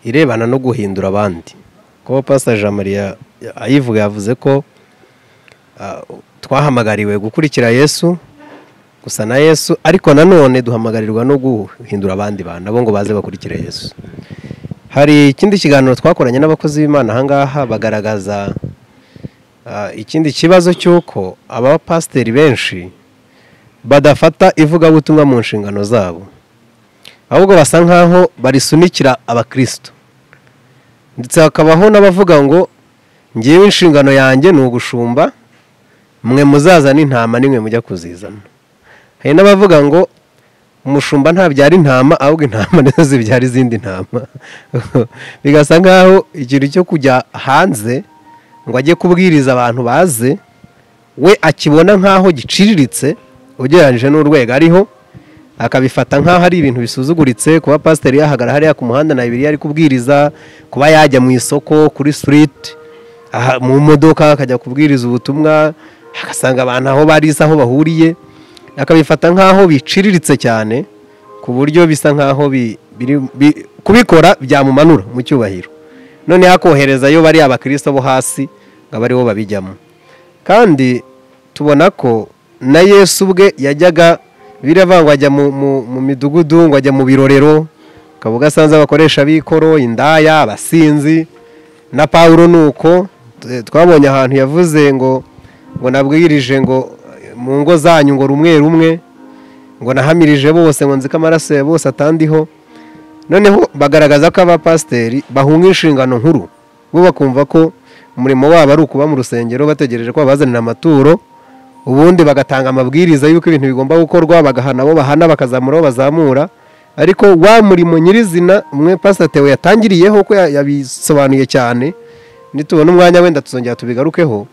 irebana no guhindura abandi. Ko Pastor Jean Marie ayivuga yavuze ko twahamagariwe gukurikira Yesu, gusa na Yesu, ariko nanone duhamagarirwa no guhindura abandi bantu nabo ngo baze bakurikira Yesu. Hari ikindi kiganiro twakoranye n'abakozi b'Imana ahangaha bagaragaza ikindi kibazo cy'uko abapasiteri benshi badafata ivugabutumwa mu nshingano zabo, ahubwo basa nkaho barisunikira abakristo. Ndetse hakabaho n'abavuga ngo ngiye inshingano yanjye ni ugushumba, mwe muzazana intama nimwe mujya kuzizana. Hari n'abavuga ngo umushumba ntabyara intama, ahubwo intama nizo zibyara izindi ntama. Bigasa nkaho ikintu cyo kujya hanze ngo ajye kubwiriza abantu baze, we akibona nkaho giciriritse ugereranyije n'urwego ariho, akabifata nkaho ari ibintu bisuzuguritse. Kuba pasiteri yahagara hariya ku muhanda na Bibiliya ari kubwiriza, kuba yajya mu isoko kuri street mu modoka akajya kubwiriza ubutumwa, agasanga abantu aho bariza aho bahuriye, akabifata nkaho biciriritse cyane ku buryo bisa nkaho kubikora byamumanura mu cyubahiro. None yakoherezayo bari abakristo bo hasi ngo bariho babijyamo. Kandi tubona ko na Yesu ubwe yajyaga biravangwa ajya mu midugudu, ngo ajya mu birorero, kavuga asanze abakoresha bikoro, indaya, abasinzi. Na Pawulo nuko twabonye ahantu yavuze ngo nabwirije ngo mu ngo zanyu ngo rumwe rumwe, ngo nahamirije bose ngo nzika amaraso ya bose atandiho. Noneho bagaragaza ko abapasiteri bahunga inshingano nkuru, bo bakumva ko umurimo wabo ari ukuba mu rusengero bategereje ko babazanira amaturo, ubundi bagatanga amabwiriza y'uko ibintu bigomba gukorwa, bagahana abo bahana, bakazamura abo bazamura. Ariko wa murimo nyirizina umwe Pastor Theo yatangiriyeho ko yabisobanuye cyane, nitubona umwanya wenda tuzongera tubigarukeho.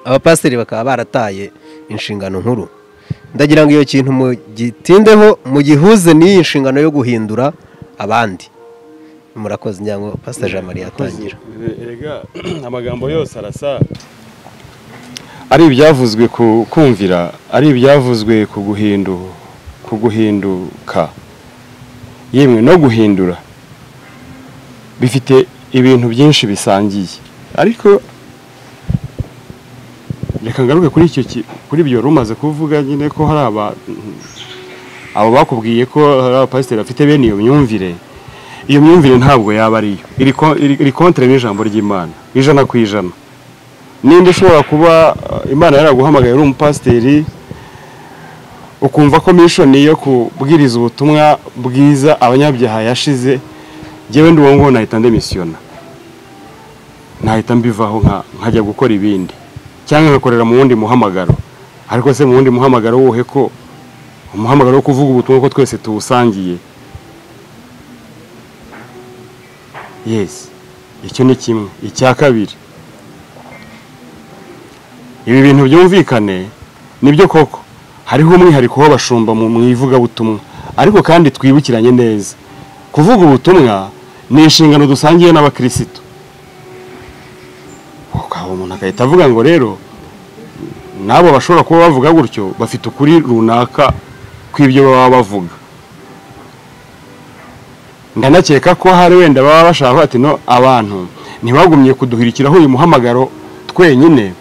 Abapasiteri bakaba barataye inshingano nkuru. Ndagira ngo iyo kintu mu gitindeho mu gihuze n'iyi nshingano yo guhindura abandi. Murakoze nyango Pastor Jean Marie yatangira. Erega amagambo yose arasa, ari ibyavuzwe ku kumvira, ari ibyavuzwe ku guhinduka, yemwe no guhindura bifite ibintu byinshi bisangiye. Ariko reka ngaruke kuri ibyo rumaze kuvuga nyine ko hari abo bakubwiye ko hari abapasiteri bafite bene iyo myumvire. Iyo myumvire ntabwo yaba ari yo, iri kontre n'ijambo ry'Imana 100%. Ninde ushobora kuba Imana yaraguhamagaye uri umupasiteri ukumva ko mission yo kubwiriza ubutumwa bwiza abanyabyaha yashize, jewe ndi wongo nahita ndemisiona, nahita mbivaho nkajya gukora ibindi cyangwa ngakorera mu wundi muhamagaro. Ariko se mu wundi muhamagaro wohe ko umuhamagaro wo kuvuga ubutumwa ko twese tuwusangiye? Yes, icyo ni kimwe. Icya kabiri, ibi bintu byumvikane nibyo koko hariho umwihariko w'abashumba mu ivuga butumwa, ariko kandi twibukiranye neza kuvuga ubutumwa ni inshingano dusangiye n'abakristo. Ukaba umuntu akahita avuga ngo rero nabo bashobora kuba bavuga gutyo bafite ukuri runaka kw'ibyo baba bavuga. Ndanakeka ko hari wenda baba bashaka bati no abantu ntibagumye kuduhirikiraho uyu muhamagaro twenyine,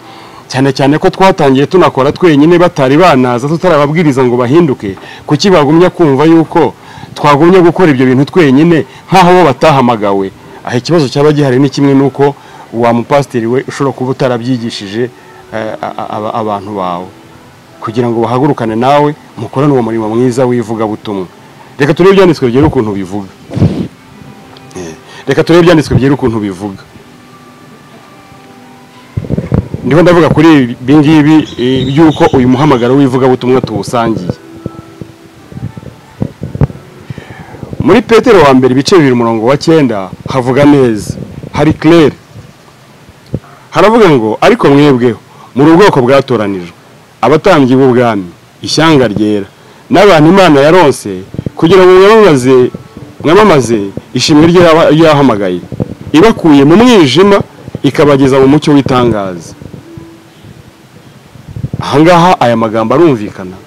cyane cyane ko twatangiye tunakora twenyine batari banaza tutarababwiriza ngo bahinduke. Kuki bagumya kumva yuko twagumye gukora ibyo bintu twenyine nkaho bo batahamagawe? Aho ikibazo cyaba gihari ni kimwe nuko wa mupasiteri we ushobora kuba utarabyigishije abantu bawe kugira ngo bahagurukane nawe mukorane uwo murimo mwiza wivuga butumwa. Reka turebe ibyanditswe byera ukuntu bivuga. Ndiho ndavuga kuri bingibi yuko uyu muhamagaro wivuga butumwa tuwusangiye. Muri Petero wa mbere ibice 2:9 havuga neza, hari clair. Haravuga ngo ariko mwebweho muri ubwoko bwatoranijwe, abatambyi b'ubwami, ishyanga ryera, n'abantu Imana yaronse kugira ngo mwamamaze ishimwe ryahamagaye, ibakuye mu mwijima ikabageza mu mucyo w'itangaza. Ahangaha aya magambo arumvikana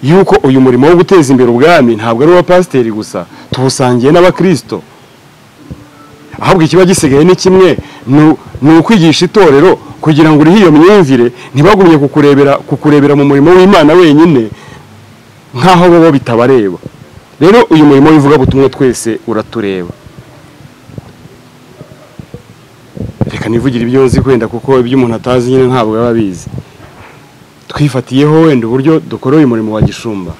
yuko uyu murimo wo guteza imbere ubwami ntabwo ari uw'abapasiteri gusa, tuwusangiye n'abakristo. Ahubwo ikiba gisigaye ni kimwe, ni ukwigisha itorero kugira ngo uriho iyo myumvire ntibagumye kukurebera mu murimo w'Imana wenyine nkaho bo bitabareba. Rero uyu murimo wivuga butumwa twese uratureba. Reka nivugira ibyo nzi kwenda kuko ibyo umuntu atazi nyine ntabwo yaba abizi. Twifatiyeho wenda uburyo dukora uyu murimo wa gishumba.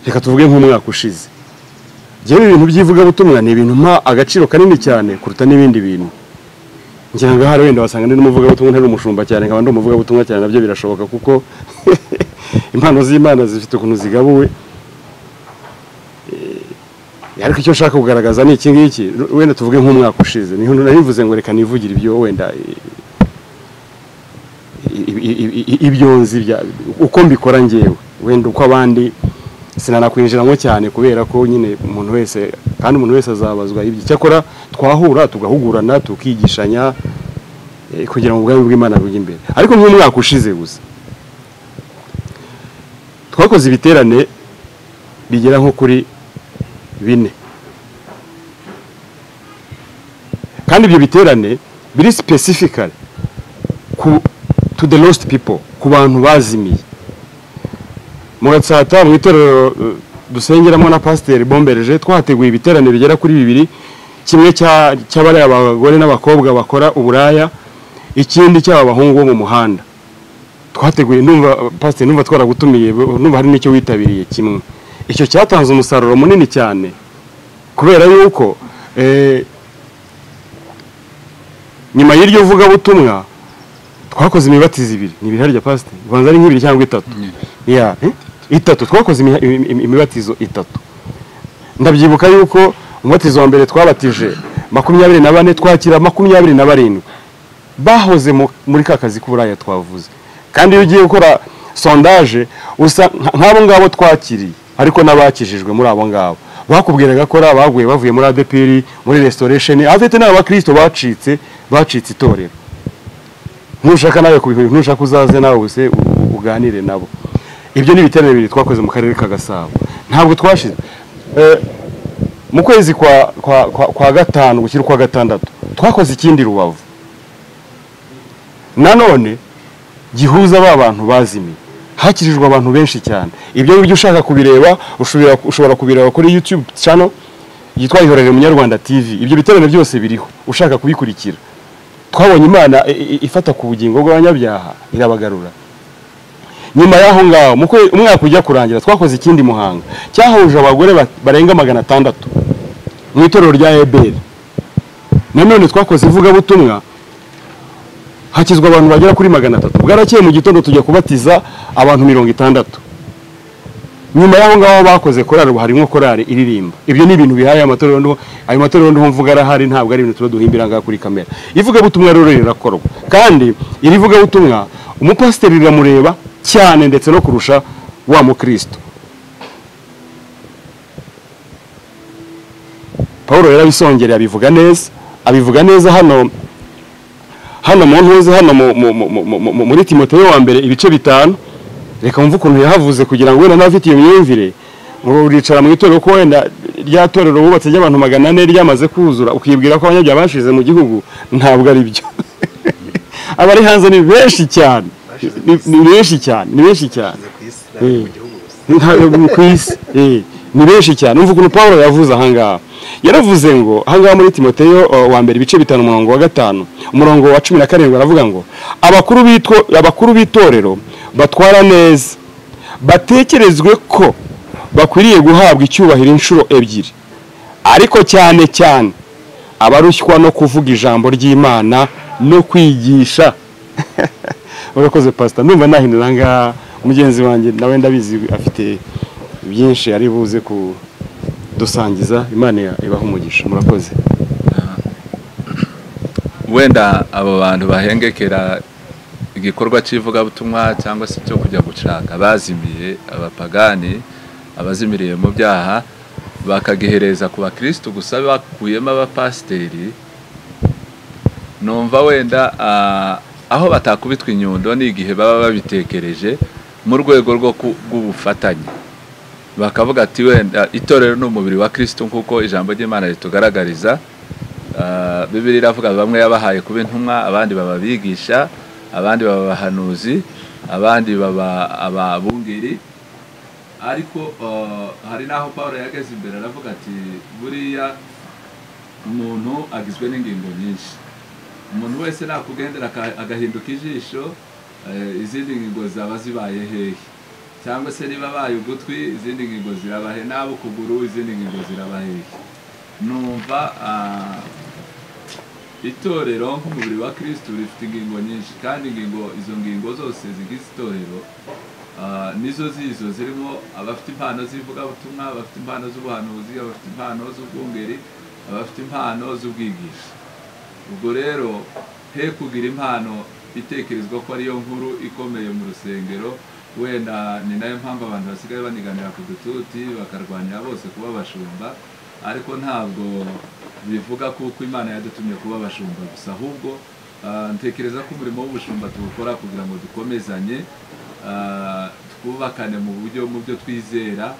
Reka tuvuge nk'umwaka ushize, jewe ibintu by'ivuga butumwa ni ibintu mpa agaciro kanini cyane kuruta n'ibindi bintu. Ngira ngo hari wenda wasanga ndi n'umuvuga butumwa ntari umushumba cyane, nkaba ndi umuvuga butumwa cyane, nabyo birashoboka kuko impano z'Imana zifite ukuntu zigabuwe. Ariko icyo nshaka kugaragaza ni iki ngiki, wenda tuvuge nk'umwaka ushize niho narivuze ngo reka nivugira ibyo wenda ibyo nzi uko mbikora ngewe, wenda uko abandi sinanakwinjiramo cyane kubera ko nyine umuntu wese azabazwa ibyo. Cyakora twahura tugahugurana tukigishanya kugira ngo ubwami bw'Imana bujye imbere. Ariko nk'umwaka ushize gusa twakoze ibiterane bigera nko kuri 4, kandi ibyo biterane biri specifically to the lost people, ku bantu bazimiye. Mu Gatsata mu itorero dusengeramo na Pasteur Bombereje twateguye ibiterane bigera kuri 2, kimwe cy'abari abagore n'abakobwa bakora uburaya, ikindi cy'abahungu bo mu muhanda. Twateguye numva Pasteur numva twaragutumiye, numva hari n'icyo witabiriye kimwe. Icyo cyatanze umusaruro munini cyane kubera yuko nyuma y'iryo vugabutumwa twakoze imibatizo ibiri, ni ibiri harya pastor, ubanza ari nk'ibiri cyangwa itatu, ya itatu, twakoze imibatizo itatu. Ndabyibuka yuko umubatizo wa mbere twabatije 24 twakira 27 bahoze muri kakazi k'uburaya twavuze. Kandi iyo ugiye gukora sondage usa nk'abo ngabo twakiriye, ariko n'abakijijwe muri abo ngabo bakubwiraga ko baguye bavuye muri ADPR, muri restoration, afite n'abakristo bacitse itorero. Ntushaka nawe kubihura, ntushaka uzaze nawe use uganire nabo. Ibyo ni ibiterane bibiri twakoze mu karere ka Gasabo. Ntabwo twashize mu kwezi kwa gatanu gushyira kwa gatandatu twakoze ikindi Rubavu, nanone gihuza abantu bazimiye, hakirijwe abantu benshi cyane. Ibyo ngibyo ushaka kubireba ushobora kubireba kuri YouTube channel yitwa Ihorere Munyarwanda TV. Ibyo biterane byose biriho ushaka kubikurikira. Twabonye Imana ifata ku bugingo bw'abanyabyaha irabagarura. Nyuma yaho ngaho umwaka ujya kurangira twakoze ikindi Muhanga cyahuje abagore barenga 600 mu itorero rya Ebel. Nanone twakoze ivugabutumwa hakizwa abantu bagera kuri 300. Bwarakeye mu gitondo tujya kubatiza abantu 60. Nyuma yaho ngaho bakoze korali, harimo korali iririmba. Ibyo ni ibintu bihaye amatorero, ayo matorero mvuga arahari, ntabwo ari ibintu tuduhimbira ngaha kuri kamera. Ivugabutumwa rero rirakorwa, kandi iri vugabutumwa umupasiteri riramureba cyane ndetse no kurusha wa mukristo. Paulo yarabisongereye abivuga neza hano mu ntuze hano muri Timoteyo wa mbere ibice 5. Reka mvuga ukuntu yahavuze kugira ngo wenda n'abafite iyo myumvire ngo uricara mu itorero ko wenda rya torero bubatse ry'abantu 400 ryamaze kuzura ukibwira ko abanyabyaha bashize mu gihugu. Ntabwo ari byo. Abari hanze ni benshi cyane, ni benshi cyane ku isi, ni benshi cyane. Umva ukuntu Paulo yavuze ahangaha, yaravuze ngo ahangaha muri Timoteyo wa mbere ibice 5 umurongo wa 5 umurongo wa 17 aravuga ngo abakuru b'itorero batwara neza, batekerezwe ko bakwiriye guhabwa icyubahiro inshuro ebyiri, ariko cyane cyane abarushywa no kuvuga ijambo ry'Imana no kwigisha. Urakoze pastor, ndumva nahindura ngaha. Umugenzi wanjye nawe ndabizi afite byinshi ari buze kudusangiza. Imana ibaha umugisha. Murakoze. Wenda abo bantu bahengekera igikorwa cy'ivugabutumwa cyangwa se cyo kujya gucaka bazimiye, abapagani abazimiriye mu byaha, bakagihereza ku bakristo gusa bakuyemo abapasiteri, numva wenda aho batakubitwa inyundo n'igihe baba babitekereje mu rwego rw'ubufatanye, bakavuga ati wenda itorero n'umubiri wa Kristo nkuko ijambo ry'Imana ritugaragariza. Bibiliya iravuga bamwe yabahaye kuba intumwa, abandi bababigisha, abandi baba abahanuzi, abandi baba ababungeri. Ariko hari naho Paulo yageze imbere aravuga ati buriya umuntu agizwe n'ingingo nyinshi. Umuntu wese nakugendera agahinduka ijisho, izindi ngingo zaba zibaye hehe, cyangwa se niba baye ugutwi izindi ngingo zirabahe, nabo kuguru izindi ngingo zirabahe. Numva itorero nk'umubiri wa Kristo rifite ingingo nyinshi, kandi izo ngingo zose zigize itorero nizo zirimo abafite impano z'ivugabutumwa, abafite impano z'ubuhanuzi, abafite impano z'ubwungeri, abafite impano z'ubwigisha. Ubwo rero he kugira impano itekerezwa ko ariyo nkuru ikomeye mu rusengero, wenda ni nayo mpamvu abantu basigaye baniganira ku dututi bakarwanira bose kuba abashumba, ariko ntabwo bivuga kuko Imana yadutumye kuba abashumba gusa, ahubwo ntekereza ko umurimo w'ubushumba tuwukora kugira ngo dukomezanye, twubakane mu byo twizera,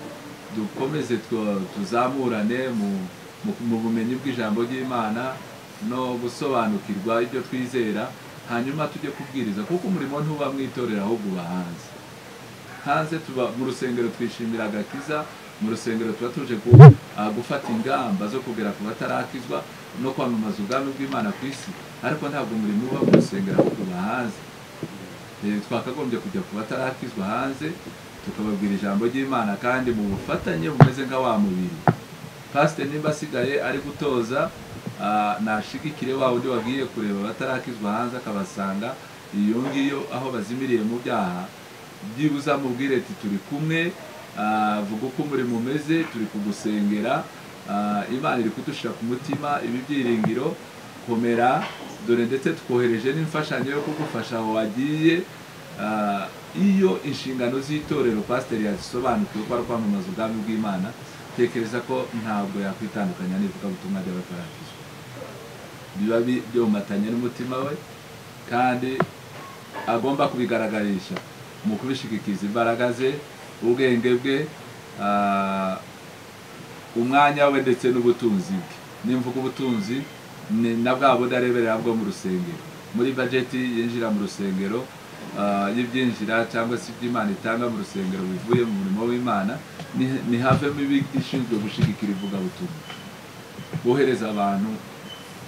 dukomeze tuzamurane mu bumenyi bw'ijambo ry'Imana no gusobanukirwa ibyo twizera, hanyuma tujye kubwiriza, kuko umurimo ntuba mu itorero ahubwo uba hanze. Tuba mu rusengero twishimira agakiza, mu rusengero tuba tuje gufata ingamba zo kugera ku batarakizwa no kwamamaza ubwami bw'Imana ku isi, ariko ntabwo umurimo uba mu rusengero ahubwo uba hanze. Twakagombye kujya ku batarakizwa hanze tukababwira ijambo ry'Imana, kandi mu bufatanye bumeze nka wa mubiri. Pastor nimba asigaye ari gutoza nashigikire wa wundi wagiye kureba batarakizwa hanze akabasanga iyo ngiyo aho bazimiriye mu byaha, byibuze amubwire ati turi kumwe, vuga uko umurimo umeze, turi kugusengera, Imana iri kudushira ku mutima ibi byiringiro, komera, dore ndetse twohereje n'imfashanyo yo kugufasha aho wagiye. Iyo inshingano z'itorero pasiteri yazisobanukiwe ko ari kwamamaza ubwami bw'Imana, tekereza ko ntabwo yakwitandukanya n'ivugabutumwa ry'abatarakizwa. Biba byomatanye n'umutima we, kandi agomba kubigaragarisha mu kubishikikiza imbaraga ze, ubwenge bwe, umwanya we ndetse n'ubutunzi bwe. Nimvuga ubutunzi na bwa budareberera bwo mu rusengero, muri budget yinjira mu rusengero, y'ibyinjira cyangwa se iby'Imana itanga mu rusengero bivuye mu murimo w'Imana, ni havemo ishinzwe gushigikira ivugabutumwa, bohereza abantu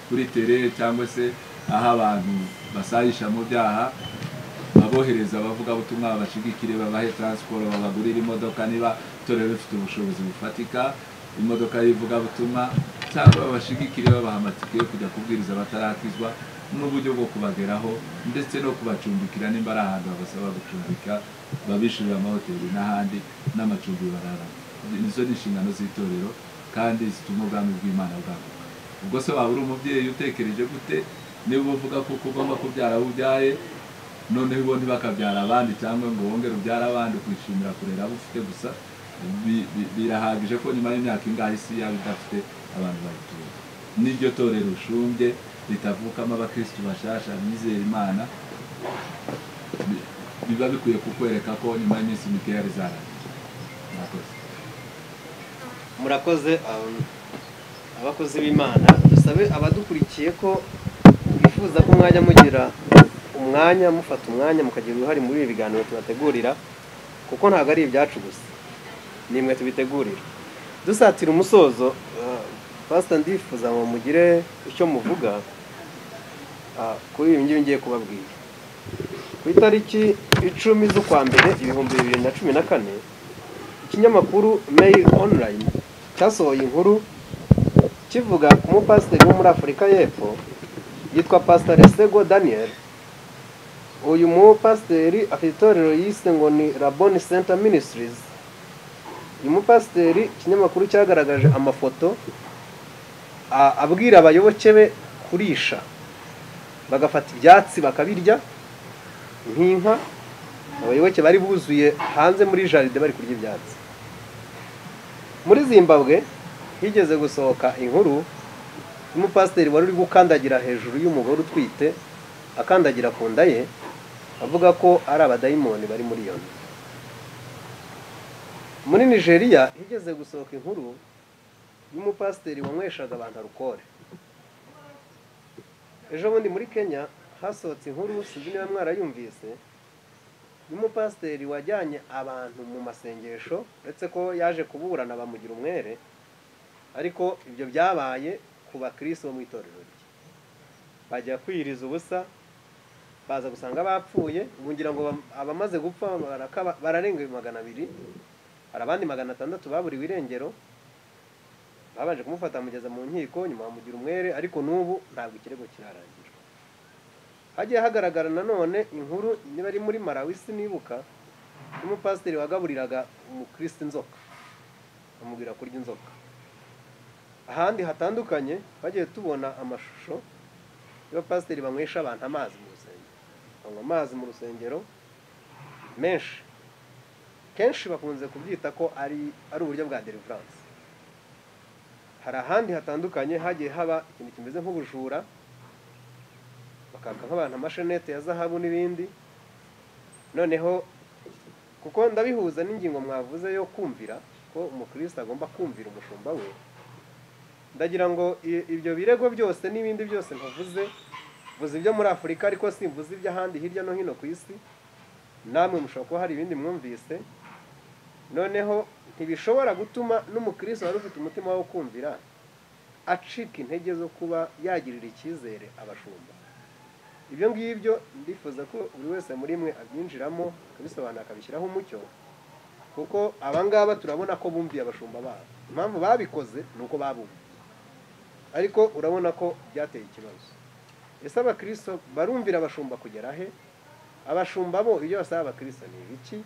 kuri tere cyangwa se aho abantu basayisha mu byaha, babohereza abavugabutumwa babashigikire, babahe transport, babagurira imodoka niba itorero rifite ubushobozi bufatika, imodoka y'ivugabutumwa, cyangwa babashigikire babaha amatike yo kujya kubwiriza abatarakizwa, n'uburyo bwo kubageraho ndetse no kubacumbikira nimba ari ahantu babasaba gucumbika, babishurira amahoteli n'ahandi n'amacumbi barara. Nizo ni inshingano z'itorero kandi zituma ubwami bw'Imana bwaguka. Ubwo se waba uri umubyeyi utekereje gute niba uvuga ko ugomba kubyara ubyaye, noneho ubundi bakabyara abandi cyangwa ngo wongere ubyara abandi kwishimira kurera abo ufite gusa? Birahagije ko nyuma y'imyaka ingahe isi yaba idafite abantu bayituye. N'iryo torero ushumbye ritavukamo abakristu bashasha bizera Imana, biba bikwiye kukwereka ko nyuma y'iminsi mikeya rizarangira. Murakoze abakozi b'Imana. Dusabe abadukurikiye ko bifuza ko mwanya mugira umwanya, mufata umwanya mukagira uruhare muri ibi biganiro tubategurira, kuko ntabwo ari ibyacu gusa, nimwe tubitegurira. Dusatira umusozo, Pastor ndifuza ngo mugire icyo muvuga kuri ibi ngibi ngiye kubabwira. Ku itariki 10 z'ukwa mbere 2014, ikinyamakuru Mail Online cyasohoye inkuru kivuga ku mupasiteri wo muri Afurika y'Epfo yitwa Pastor Sego Daniel. Uyu mupasiteri afite itorero yise ngo ni Rabboni Center Ministries. Uyu mupasiteri, ikinyamakuru cyagaragaje amafoto abwira abayoboke be kurisha, bagafata ibyatsi bakabirya nk'inka. Abayoboke bari buzuye hanze muri jaride bari kurya ibyatsi. Muri Zimbabwe higeze gusohoka inkuru y'umupasiteri wari uri gukandagira hejuru y'umugore utwite, akandagira ku nda ye, avuga ko ari abadayimoni bari muri iyo nda. Muri Nigeria higeze gusohoka inkuru y'umupasiteri wanyweshaga abantu alukore. Ejo bundi muri Kenya hasohotse inkuru, sinzi niba mwarayumvise, y'umupasiteri wajyanye abantu mu masengesho, uretse ko yaje kuburana bamugira umwere, ariko ibyo byabaye ku bakristo bo mu itorero rye. Bajya kwiriza ubusa, baza gusanga bapfuye, bungira ngo abamaze gupfa bararenga 200, hari abandi 600 baburiwe irengero. Babanje kumufata mugeza mu nkiko, nyuma bamugira umwere, ariko n'ubu ntabwo ikirego kirarangira. Hagiye hagaragara nanone inkuru niba ari muri Malawi sinibuka, umupasiteri wagaburiraga umukristo inzoka, amubwira kurya inzoka. Ahandi hatandukanye bagiye tubona amashusho y'abapasiteri banywesha abantu amazi mu rusengero. Banywa amazi mu rusengero menshi, kenshi bakunze kubyita ko ari uburyo bwa deliverance. Hari ahandi hatandukanye hagiye haba ikintu kimeze nk'ubujura, bakaka nk'abantu amashenete ya zahabu n'ibindi. Noneho kuko ndabihuza n'ingingo mwavuze yo kumvira ko umukristo agomba kumvira umushumba we, ndagira ngo ibyo birego byose n'ibindi byose ntavuze, vuze ibyo muri Afurika ariko simvuze iby'ahandi hirya no hino ku isi. Namwe mushobora kuba hari ibindi mwumvise. Noneho ntibishobora gutuma n'umukristo wari ufite umutima wo kumvira acika intege zo kuba yagirira icyizere abashumba. Ibyo ngibyo ndifuza ko buri wese muri mwe abyinjiramo, akabisobanura, akabishyiraho umucyo, kuko abangaba turabona ko bumviye abashumba babo. Impamvu babikoze nuko babumviye. ariko urabona ko byateye ikibazo. Ese abakristo barumvira abashumba kugera he? Abashumba bo ibyo basaba abakristo ni ibiki?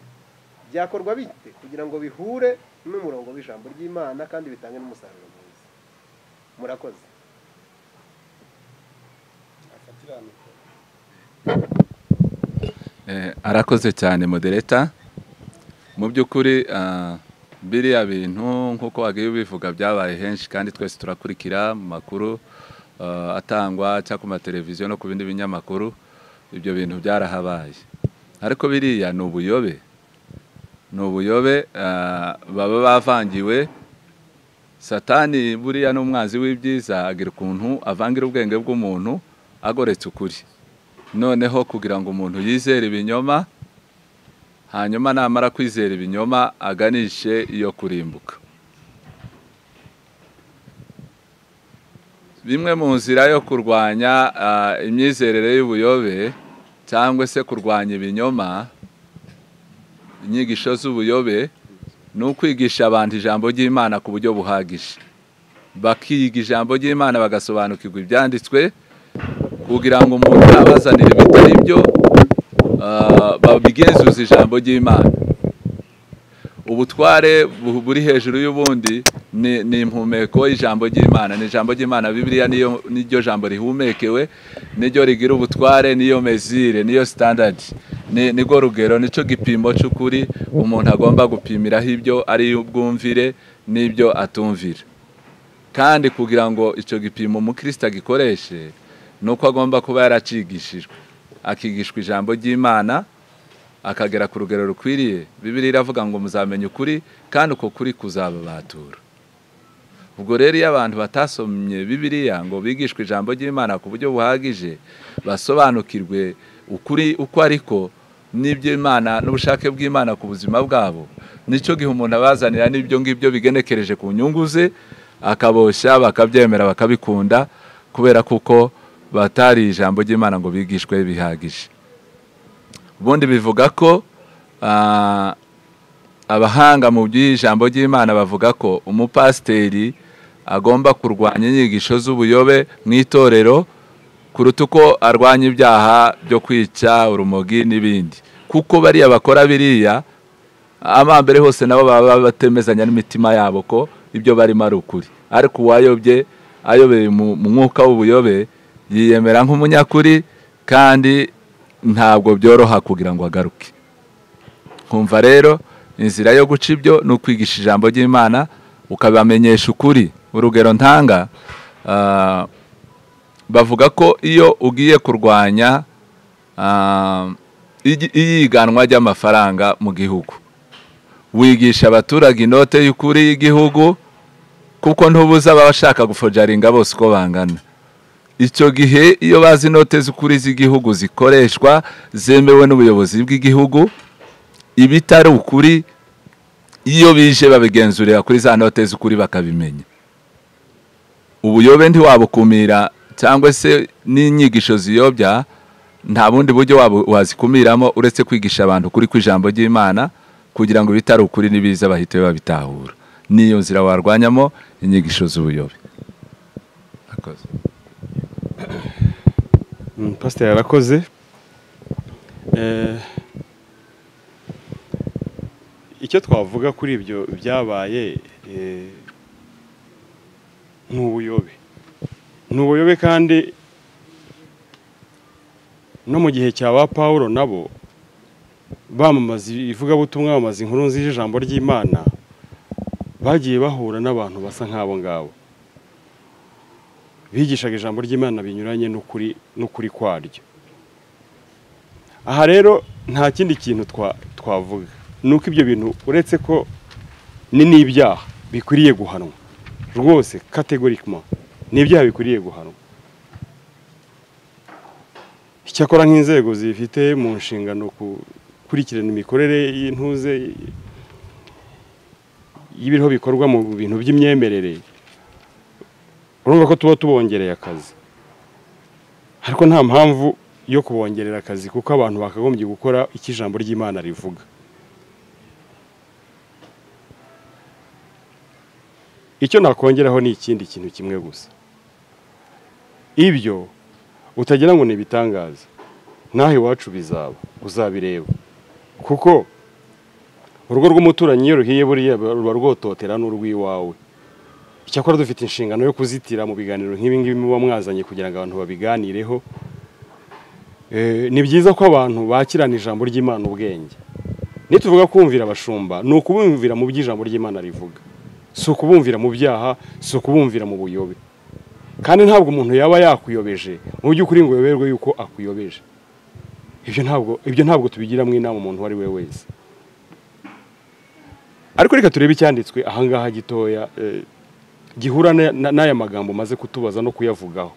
Byakorwa bite kugira ngo bihure n'umurongo w'ijambo ry'Imana kandi bitange n'umusaruro mwiza? Murakoze. Arakoze cyane moderator. Mu by'ukuri biriya bintu nk'uko wagiye ubivuga byabaye henshi kandi twese turakurikira mu makuru atangwa cyangwa ku mateleviziyo no ku bindi binyamakuru. Ibyo bintu byarahabaye, ariko biriya ni ubuyobe, baba bavangiwe. Satani buriya n'umwanzi w'ibyiza agira ukuntu avangira ubwenge bw'umuntu agoretse ukuri, noneho kugira ngo umuntu yizere ibinyoma, hanyuma namara kwizera ibinyoma aganishe iyo kurimbuka. Bimwe mu nzira yo kurwanya imyizerere y'ubuyobe cyangwa se kurwanya ibinyoma, inyigisho z'ubuyobe, ni ukwigisha abantu ijambo ry'Imana ku buryo buhagije, bakiga ijambo ry'Imana bagasobanukirwa ibyanditswe, kugira ngo umuntu abazanire ibitari byo babigenzuza ijambo ry'Imana. Ubutware buri hejuru y'ubundi ni impumeko y'ijambo ry'Imana. Ni ijambo ry'Imana, Bibiliya niryo jambo rihumekewe, niryo rigira ubutware, niyo mezire, niyo standard, nigo rugero, nico gipimo cy'ukuri umuntu agomba gupimiraho ibyo ari ubwumvire n'ibyo atumvira. Kandi kugira ngo icyo gipimo umukristo agikoreshe, nuko agomba kuba yaracigishijwe, akigishwa ijambo ry'Imana, akagera ku rugero rukwiriye. Bibiliya iravuga ngo muzamenye ukuri kandi uko kuri kuzababatura. Ubwo rero iyo abantu batasomye Bibiliya ngo bigishwe ijambo ry'Imana ku buryo buhagije, basobanukirwe ukuri uko ariko n'ibyo Imana n'ubushake bw'Imana ku buzima bwabo, nicyo gihe umuntu abazanira n'ibyo ngibyo bigenekereje ku nyungu ze, akaboshya bakabyemera bakabikunda, kubera kuko batari ijambo ry'Imana ngo bigishwe bihagije. Ubundi bivuga ko abahanga mu by'ijambo ry'Imana bavuga ko umupasiteri agomba kurwanya inyigisho z'ubuyobe mu itorero kuruta uko arwanya ibyaha byo kwica, urumogi n'ibindi, kuko bariya bakora biriya amambere hose nabo baba batemezanya n'imitima yabo ko ibyo barimo ari ukuri. Ariko uwayobye ayobeye mu mwuka w'ubuyobe yiyemera nk'umunyakuri, kandi ntabwo byoroha kugira ngo agaruke. Kumva rero inzira yo guca ibyo ni ukwigisha ijambo ry'Imana, ukabamenyesha ukuri. Urugero ntanga, bavuga ko iyo ugiye kurwanya iyiganwa ry'amafaranga mu gihugu, wigisha abaturage inote y'ukuri y'igihugu, kuko ntubuza abashaka gufojaringa bose uko bangana. Icyo gihe iyo bazi inote z'ukuri z'igihugu zikoreshwa, zemewe n'ubuyobozi bw'igihugu, ibitari ukuri iyo bije babigenzurira kuri za note z'ukuri bakabimenya. Ubuyobe ntiwabukumira, cyangwa se n'inyigisho ziyobya nta bundi buryo wazikumiramo uretse kwigisha abantu kuri kw'ijambo ry'Imana, kugira ngo bitari ukuri nibiza bahite babitahura. Niyo nzira warwanyamo inyigisho z'ubuyobe. Akoze. Pastor yarakoze. Icyo twavuga kuri ibyo byabaye n'ubuyobe. N'ubuyobe, kandi no mu gihe cya ba Paulo nabo bamamaza ivugabutumwa, bamamaza inkuru nziza ijambo ry'Imana, bagiye bahura n'abantu basa nk'abo ngabo bigishaga ijambo ry'Imana binyuranye n'ukuri kwaryo. Aha rero nta kindi kintu twavuga, nuko ibyo bintu uretse ko n'ibyaha bikwiriye guhanwa rwose categoriquement, n'ibyaha bikwiriye guhanwa. Icyakora nk'inzego zifite mu nshingano gukurikirana imikorere y'intuze y'ibiriho bikorwa mu bintu by'imyemerere, urumva ko tuba tubongereye akazi, ariko nta mpamvu yo kubongerera akazi, kuko abantu bakagombye gukora icyo ijambo ry'Imana rivuga. Icyo nakongeraho ni ikindi kintu kimwe gusa, ibyo utagira ngo ni ibitangaza, naho iwacu bizaba, uzabireba, kuko urugo rw'umuturanyi iyo ruhiye buriya ruba rwototera n'urw'iwawe. Icyakora dufite inshingano yo kuzitira mu biganiro nk'ibi ngibi muba mwazanye kugira ngo abantu babiganireho. Ni byiza ko abantu bakirana ijambo ry'Imana ubwenge. Nituvuga kumvira abashumba ni ukubumvira mu by'ijambo ry'Imana rivuga, si ukubumvira mu byaha, si ukubumvira mu buyobe. Kandi ntabwo umuntu yaba yakuyobeje mu by'ukuri ngo yoberwe yuko akuyobeje. Ibyo ntabwo tubigiramo inama umuntu uwo ari we wese. Ariko reka turebe icyanditswe ahangaha gitoya gihura n'aya magambo maze kutubaza no kuyavugaho.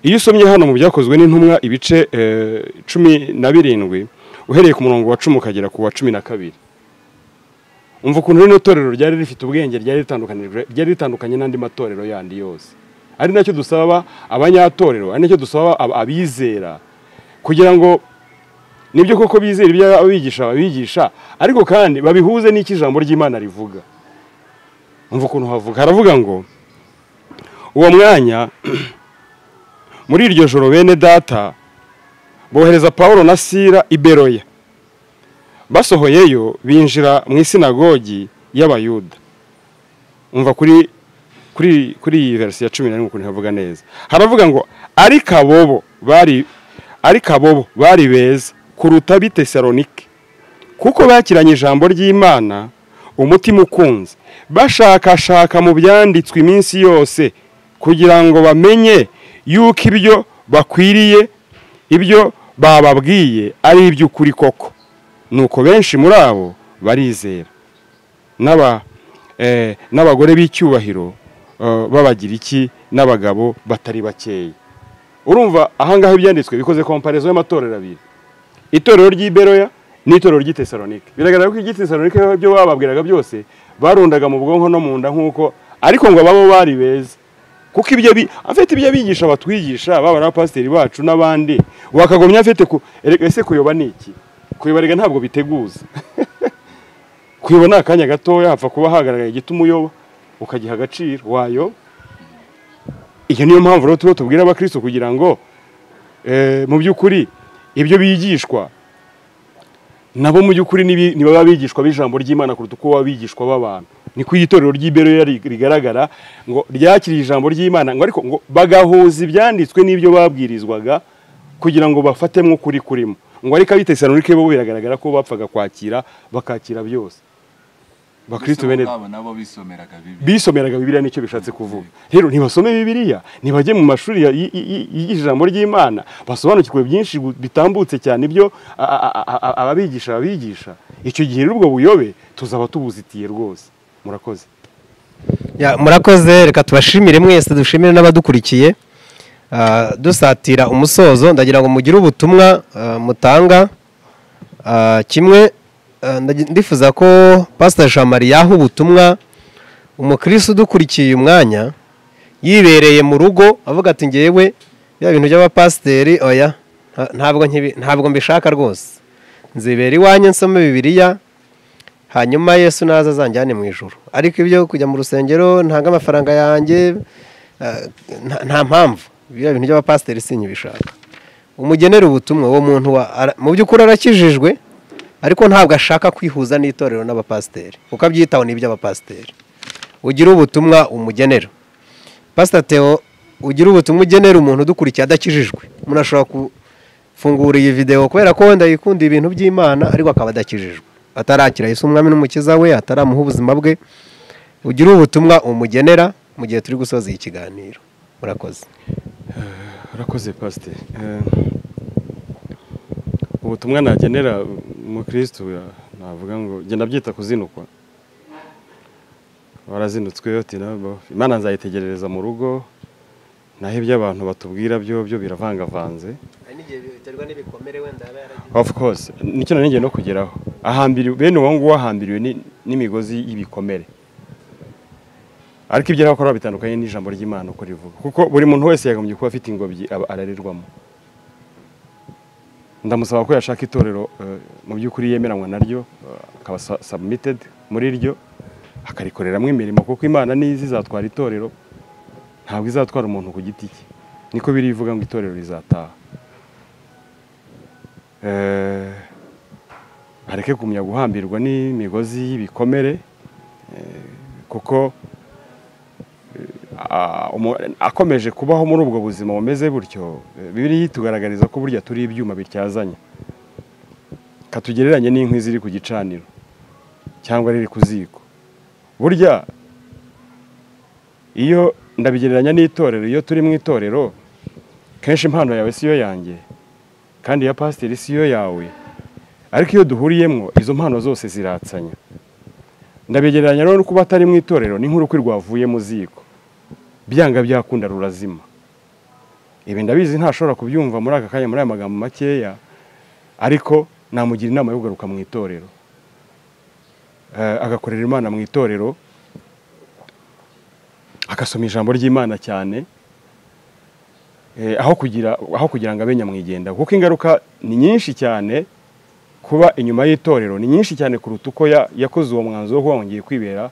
Iyo usomye hano mu byakozwe n'intumwa ibice 17 uhereye ku murongo wa 10 ukagera ku wa 12, umva ukuntu rino torero ryari rifite ubwenge, ryari ritandukanye n'andi matorero yandi yose. Ari nacyo dusaba abanyatorero, ari nacyo dusaba abizera, kugira ngo nibyo koko bizera ibyo abigisha ariko kandi babihuze n'iki ijambo ry'Imana rivuga. Umva ukuntu haravuga ngo uwo mwanya muri iryo joro bene data bohereza Pawulo na Sila i Beroya. Basohoyeyo binjira mu isinagogi y'Abayuda. Umva kuri iyi verse ya 11 ukuntu havuga neza. Haravuga ngo ariko abo bari beza kuruta b'i Tesalonike, kuko bakiranye ijambo ry'Imana umutima ukunze, bashakashaka mu byanditswe iminsi yose kugira ngo bamenye yuko ibyo bakwiriye, ibyo bababwiye ari iby'ukuri koko. Nuko benshi muri abo barizera, n'abagore b'icyubahiro babagira iki, n'abagabo batari bakeya. Urumva ahangaha ibyanditswe bikoze comparaison y'amatorero abiri, itorero ry'i Beroya n'itorero ry'i Tesalonike. Biragaragara ko ry'i Tesalonike ibyo bababwiraga byose barundaga mu bwonko no mu nda nk'uko, ariko ngo babo bari beza, kuko ibyo bigisha batwigisha baba n'abapasiteri bacu n'abandi wakagomya afite ese kuyoba ni iki? Kuyoba rega ntabwo biteguza. Kuyoba ni akanya gatoya, hapfa kuba hagaragaye gituma uyoba ukagiha agaciro wayo. Iyo niyo mpamvu rero tubwira abakristo kugira ngo mu by'ukuri ibyo bigishwa nabo mu by'ukuri niba bigishwa b'ijambo ry'Imana kuruta uko babigishwa b'abantu. Ni ku itorero ry'i Beroya rigaragara ngo ryakiriye ijambo ry'Imana, ngo ariko ngo bagahuza ibyanditswe n'ibyo babwirizwaga kugira ngo bafatemo ukuri kurimo. Ngo ariko ab'i Tesalonike bo biragaragara ko bapfaga bakakira byose. Bakristo bene nabo bisomeraga Bibiliya nicyo bishatse kuvuga. Rero ntibasome Bibiliya, nibajye mu mashuri y'ijambo ry'Imana, basobanukirwe byinshi bitambutse cyane ibyo ababigisha. Icyo gihe rero ubwo buyobe tuzaba tubuzitiye rwose. Murakoze. Murakoze, reka tubashimire mwese, dushimire n'abadukurikiye. Dusatira umusozo, ndagira ngo mugire ubutumwa mutanga. Kimwe ndifuza ko Pastor Jean Marie yaha ubutumwa umukristo udukurikiye umwanya yibereye mu rugo avuga ati ngewe ya bintu by'abapasiteri oya ntabwo mbishaka rwose, nzibera iwanjye nsome Bibiliya, hanyuma Yesu naza azanjyane mu ijuru. Ariko ibyo kujya mu rusengero ntanga amafaranga yanjye nta mpamvu, ibyo bintu by'abapasiteri sinyibishaka. Umugenera ubutumwa uwo muntu mu by'ukuri arakijijwe, ariko ntabwo ashaka kwihuza n'itorero n'abapasiteri kuko abyitaho n'iby'abapasiteri. Ugira ubutumwa umugenera. Pastor Theo, ugira ubutumwa ugenera umuntu udukurikiye adakijijwe. Umuntu ashobora gufungura iyi video kubera ko wenda yikunda ibintu by'Imana ariko akaba adakijijwe, atarakira Yesu umwami n'umukiza we, ataramuha ubuzima bwe. Ugira ubutumwa umugenera mu gihe turi gusoza iki kiganiro. Murakoze. Urakoze Pastor. Ubutumwa nagenera umukristo navuga ngo genda byita kuzinukwa. Warazinutswe ati nabo Imana nzayitegerereza mu rugo, naho ibyo abantu batubwira byo biravangavanze. Of course nicyo nanjye no kugeraho ahambiriwe bene wangu wahambiriwe n'imigozi y'ibikomere. Ariko ibyo yakora bitandukanye n'ijambo ry'Imana uko rivuga, kuko buri muntu wese yagombye kuba afite ingobyi ararirwamo. Ndamusaba ko yashaka itorero mu by'ukuri yemeranwa naryo, akaba submitted muri ryo, akarikoreramo imirimo, kuko Imana nizi zatwara itorero ntabwo izatwara umuntu ku giti cye, niko birivuga ngo itorero rizataha. Areke kumya guhambirwa n'imigozi y'ibikomere, kuko akomeje kubaho muri ubwo buzima bumeze butyo, Bibiliya itugaragariza ko burya turi ibyuma bityazanya, katugereranye n'inkwi ziri ku gicaniro cyangwa riri ku ziko. Burya iyo ndabigereranya n'itorero, iyo turi mu itorero kenshi impano yawe siyo yanjye kandi ya pasiteri siyo yawe, ariko iyo duhuriyemo izo mpano zose ziratsanya. Ndabigereranya rero kuba atari mu itorero ni nk'urukwi rwavuye mu ziko, byanga byakunda rurazima. Ibi ndabizi ntashobora kubyumva muri aka kanya muri aya magambo makeya, ariko namugira inama yo kugaruka mu itorero, agakorera Imana mu itorero, agasoma ijambo ry'Imana cyane, aho kugira ngo abe nyamwigenda, kuko ingaruka ni nyinshi cyane. Kuba inyuma y'itorero ni nyinshi cyane kuruta uko yakoze uwo mwanzuro wo wongeye kwibera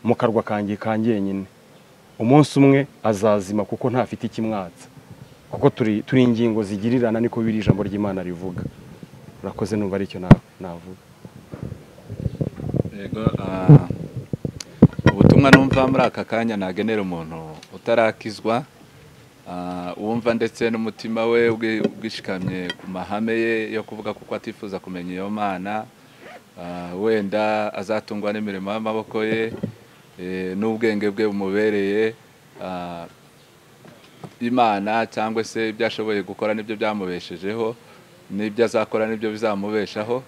mu karwa kanjye nyine. Umunsi umwe azazima kuko ntafite ikimwatsa, kuko turi ingingo zigirirana, niko biri ijambo ry'Imana rivuga. Urakoze, numva ari cyo navuga. Yego, ubutumwa numva muri aka kanya nagenera umuntu utarakizwa, wumva ndetse n'umutima we ubwishikamye ku mahame ye yo kuvuga kuko atifuza kumenya iyo Mana, wenda azatungwa n'imirimo y'amaboko ye n'ubwenge bwe bumubereye, Imana cyangwa se ibyo ashoboye gukora nibyo byamubeshejeho, n'ibyo azakora nibyo bizamubeshaho,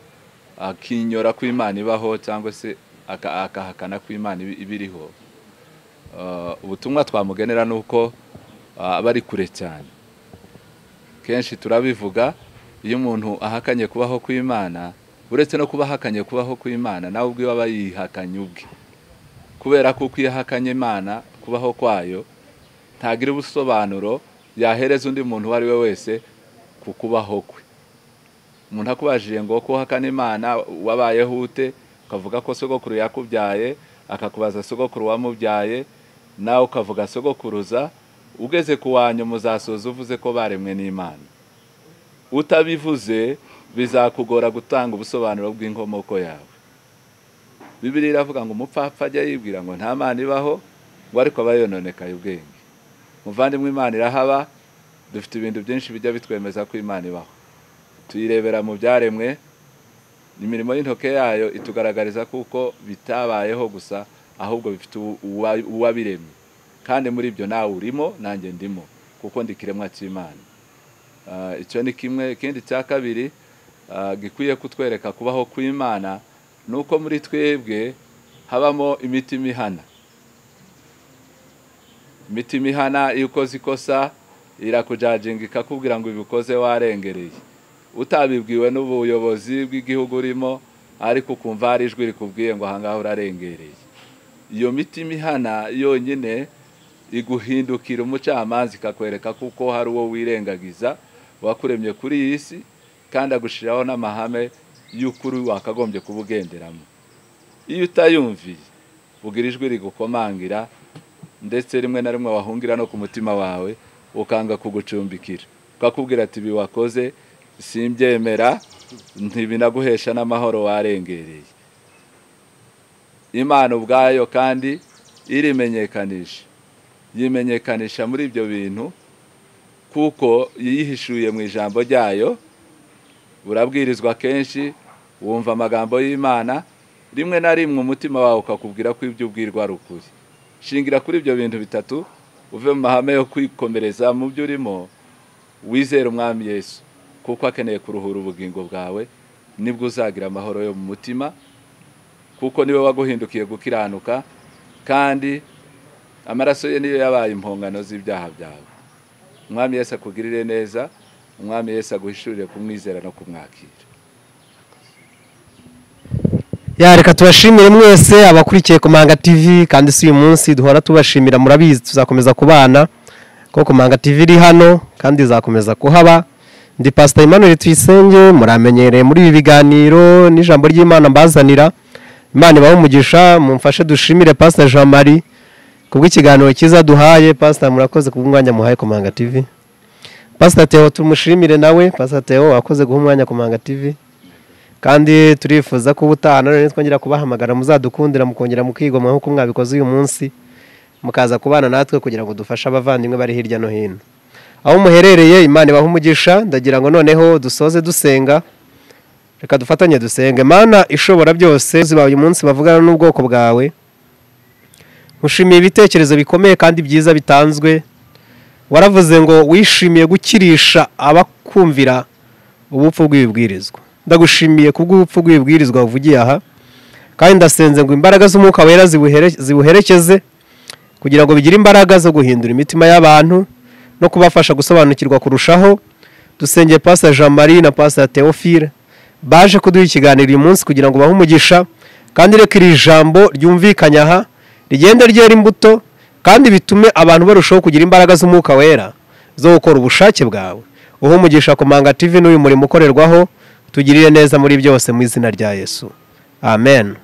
akinyora ko Imana ibaho cyangwa se akahakana ko Imana ibiriho. Ubutumwa twamugenera nuko abari kure cyane. Kenshi turabivuga, iyo umuntu ahakanye kubaho kw'Imana, uretse no kuba ahakanye kubaho kw'Imana, nawe ubwe aba yihakanye ubwe, kubera ko uko yahakanye Imana kubaho kwayo ntagira ubusobanuro yahereza undi muntu uwo ari we wese ku kubaho kwe. Umuntu akubajije ngo ko uhakana Imana wabayeho ute, ukavuga ko sogokuru yakubyaye, akakubaza sogokuru wamubyaye, nawe ukavuga sogokuruza, ugeze ku wanyu muzasoza uvuze ko baremwe n'Imana. Utabivuze bizakugora gutanga ubusobanuro bw'inkomoko yawe. Bibiliya iravuga ngo umupfapfa ajya yibwira ngo nta Mana ibaho, ngo ariko aba yononekaye ubwenge. Muvandimwe, Imana irahaba, dufite ibintu byinshi bijya bitwemeza ko Imana ibaho. Tuyirebera mu byaremwe, imirimo y'intoke yayo itugaragariza kuko bitabayeho gusa, ahubwo bifite uwabiremye. Kandi muri ibyo nawe urimo, nanjye ndimo, kuko ndi kiremwa cy'Imana. Icyo ni kimwe. Ikindi cya kabiri gikwiye kutwereka kubaho kw'Imana, nuko muri twebwe habamo imitima ihana. Imitima ihana, iyo ukoze ikosa irakujajinga ikakubwira ngo ibikoze warengereye, utabibwiwe n'ubuyobozi bw'igihugu urimo, ariko ukumva hari ijwi rikubwiye ngo ahangaha urarengereye. Iyo mitima ihana yonyine iguhindukira umucamanza, ikakwereka kuko hari uwo wirengagiza wakuremye kuri iyi si, kandi agushiraho n'amahame y'ukuri wakagombye kubugenderamo. Iyo utayumviye ugira ijwi rigukomangira, ndetse rimwe na rimwe wahungira no ku mutima wawe, ukanga kugucumbikira, ukakubwira ati ibi wakoze simbyemera, ntibinaguhesha n'amahoro warengereye. Imana ubwayo kandi yimenyekanisha muri ibyo bintu, kuko yihishuye mu ijambo ryayo. Burabwirizwa kenshi, wumva amagambo y'Imana, rimwe na rimwe umutima wawe ukakubwira ko ibyo ubwirwa ari ukuri. Shingira kuri ibyo bintu bitatu, uve mu mahame yo kwikomereza mu byo urimo, wizere Umwami Yesu, kuko akeneye kuruhura ubugingo bwawe, nibwo uzagira amahoro yo mu mutima, kuko niwe waguhindukiye gukiranuka, kandi amaraso ye niyo yabaye impongano z'ibyaha byawe. Umwami Yesu akugirire neza, Umwami Yesu aguhishurire kumwizera no kumwakira. Reka tubashimire mwese abakurikiye Komanga TV, kandi si uyu munsi duhora tubashimira, murabizi tuzakomeza kubana, kuko Komanga TV iri hano kandi izakomeza kuhaba. Ndi Pastor Emmanuel Tuyisenge, muramenyereye muri ibi biganiro n'ijambo ry'Imana mbazanira. Imana ibahe umugisha, mumfashe dushimire Pastor Jean Marie kubw'ikiganiro cyiza duhaye. Pastor murakoze kubw'umwanya muhaye ku Manga TV. Pastor Theo tumushimire nawe. Pastor Theo wakoze guha umwanya ku Manga TV, kandi turifuza ko ubutaha none twongera kubahamagara muzadukundira mukongera mukigomwa nk'uko mwabikoze uyu munsi, mukaza kubana natwe kugira ngo dufashe abavandimwe bari hirya no hino aho muherereye. Imana ibahe umugisha. Ndagira ngo noneho dusoze dusenga. Reka dufatanye dusenge. Mana ishobora byose, ziba uyu munsi bavugana n'ubwoko bwawe, nkushimiye ibitekerezo bikomeye kandi byiza bitanzwe. Waravuze ngo wishimiye gukirisha abakumvira ubupfu bw'ibibwirizwa. Ndagushimiye kubw'ubupfu bw'ibibwirizwa uvugiye aha, kandi ndasenze ngo imbaraga z'umwuka wera zibuherekeze kugira ngo bigire imbaraga zo guhindura imitima y'abantu no kubafasha gusobanukirwa kurushaho. Dusengeye Pastor Jean Marie na Pastor Theophile baje kuduha ikiganiro uyu munsi kugira ngo bahe umugisha, kandi reka iri jambo ryumvikanye aha rigende ryera imbuto, kandi bitume abantu barushaho kugira imbaraga z'umwuka wera zo gukora ubushake bwawe. Uhe umugisha ku Manga TV n'uyu murimo ukorerwaho, tugirire neza muri byose mu izina rya Yesu, amen.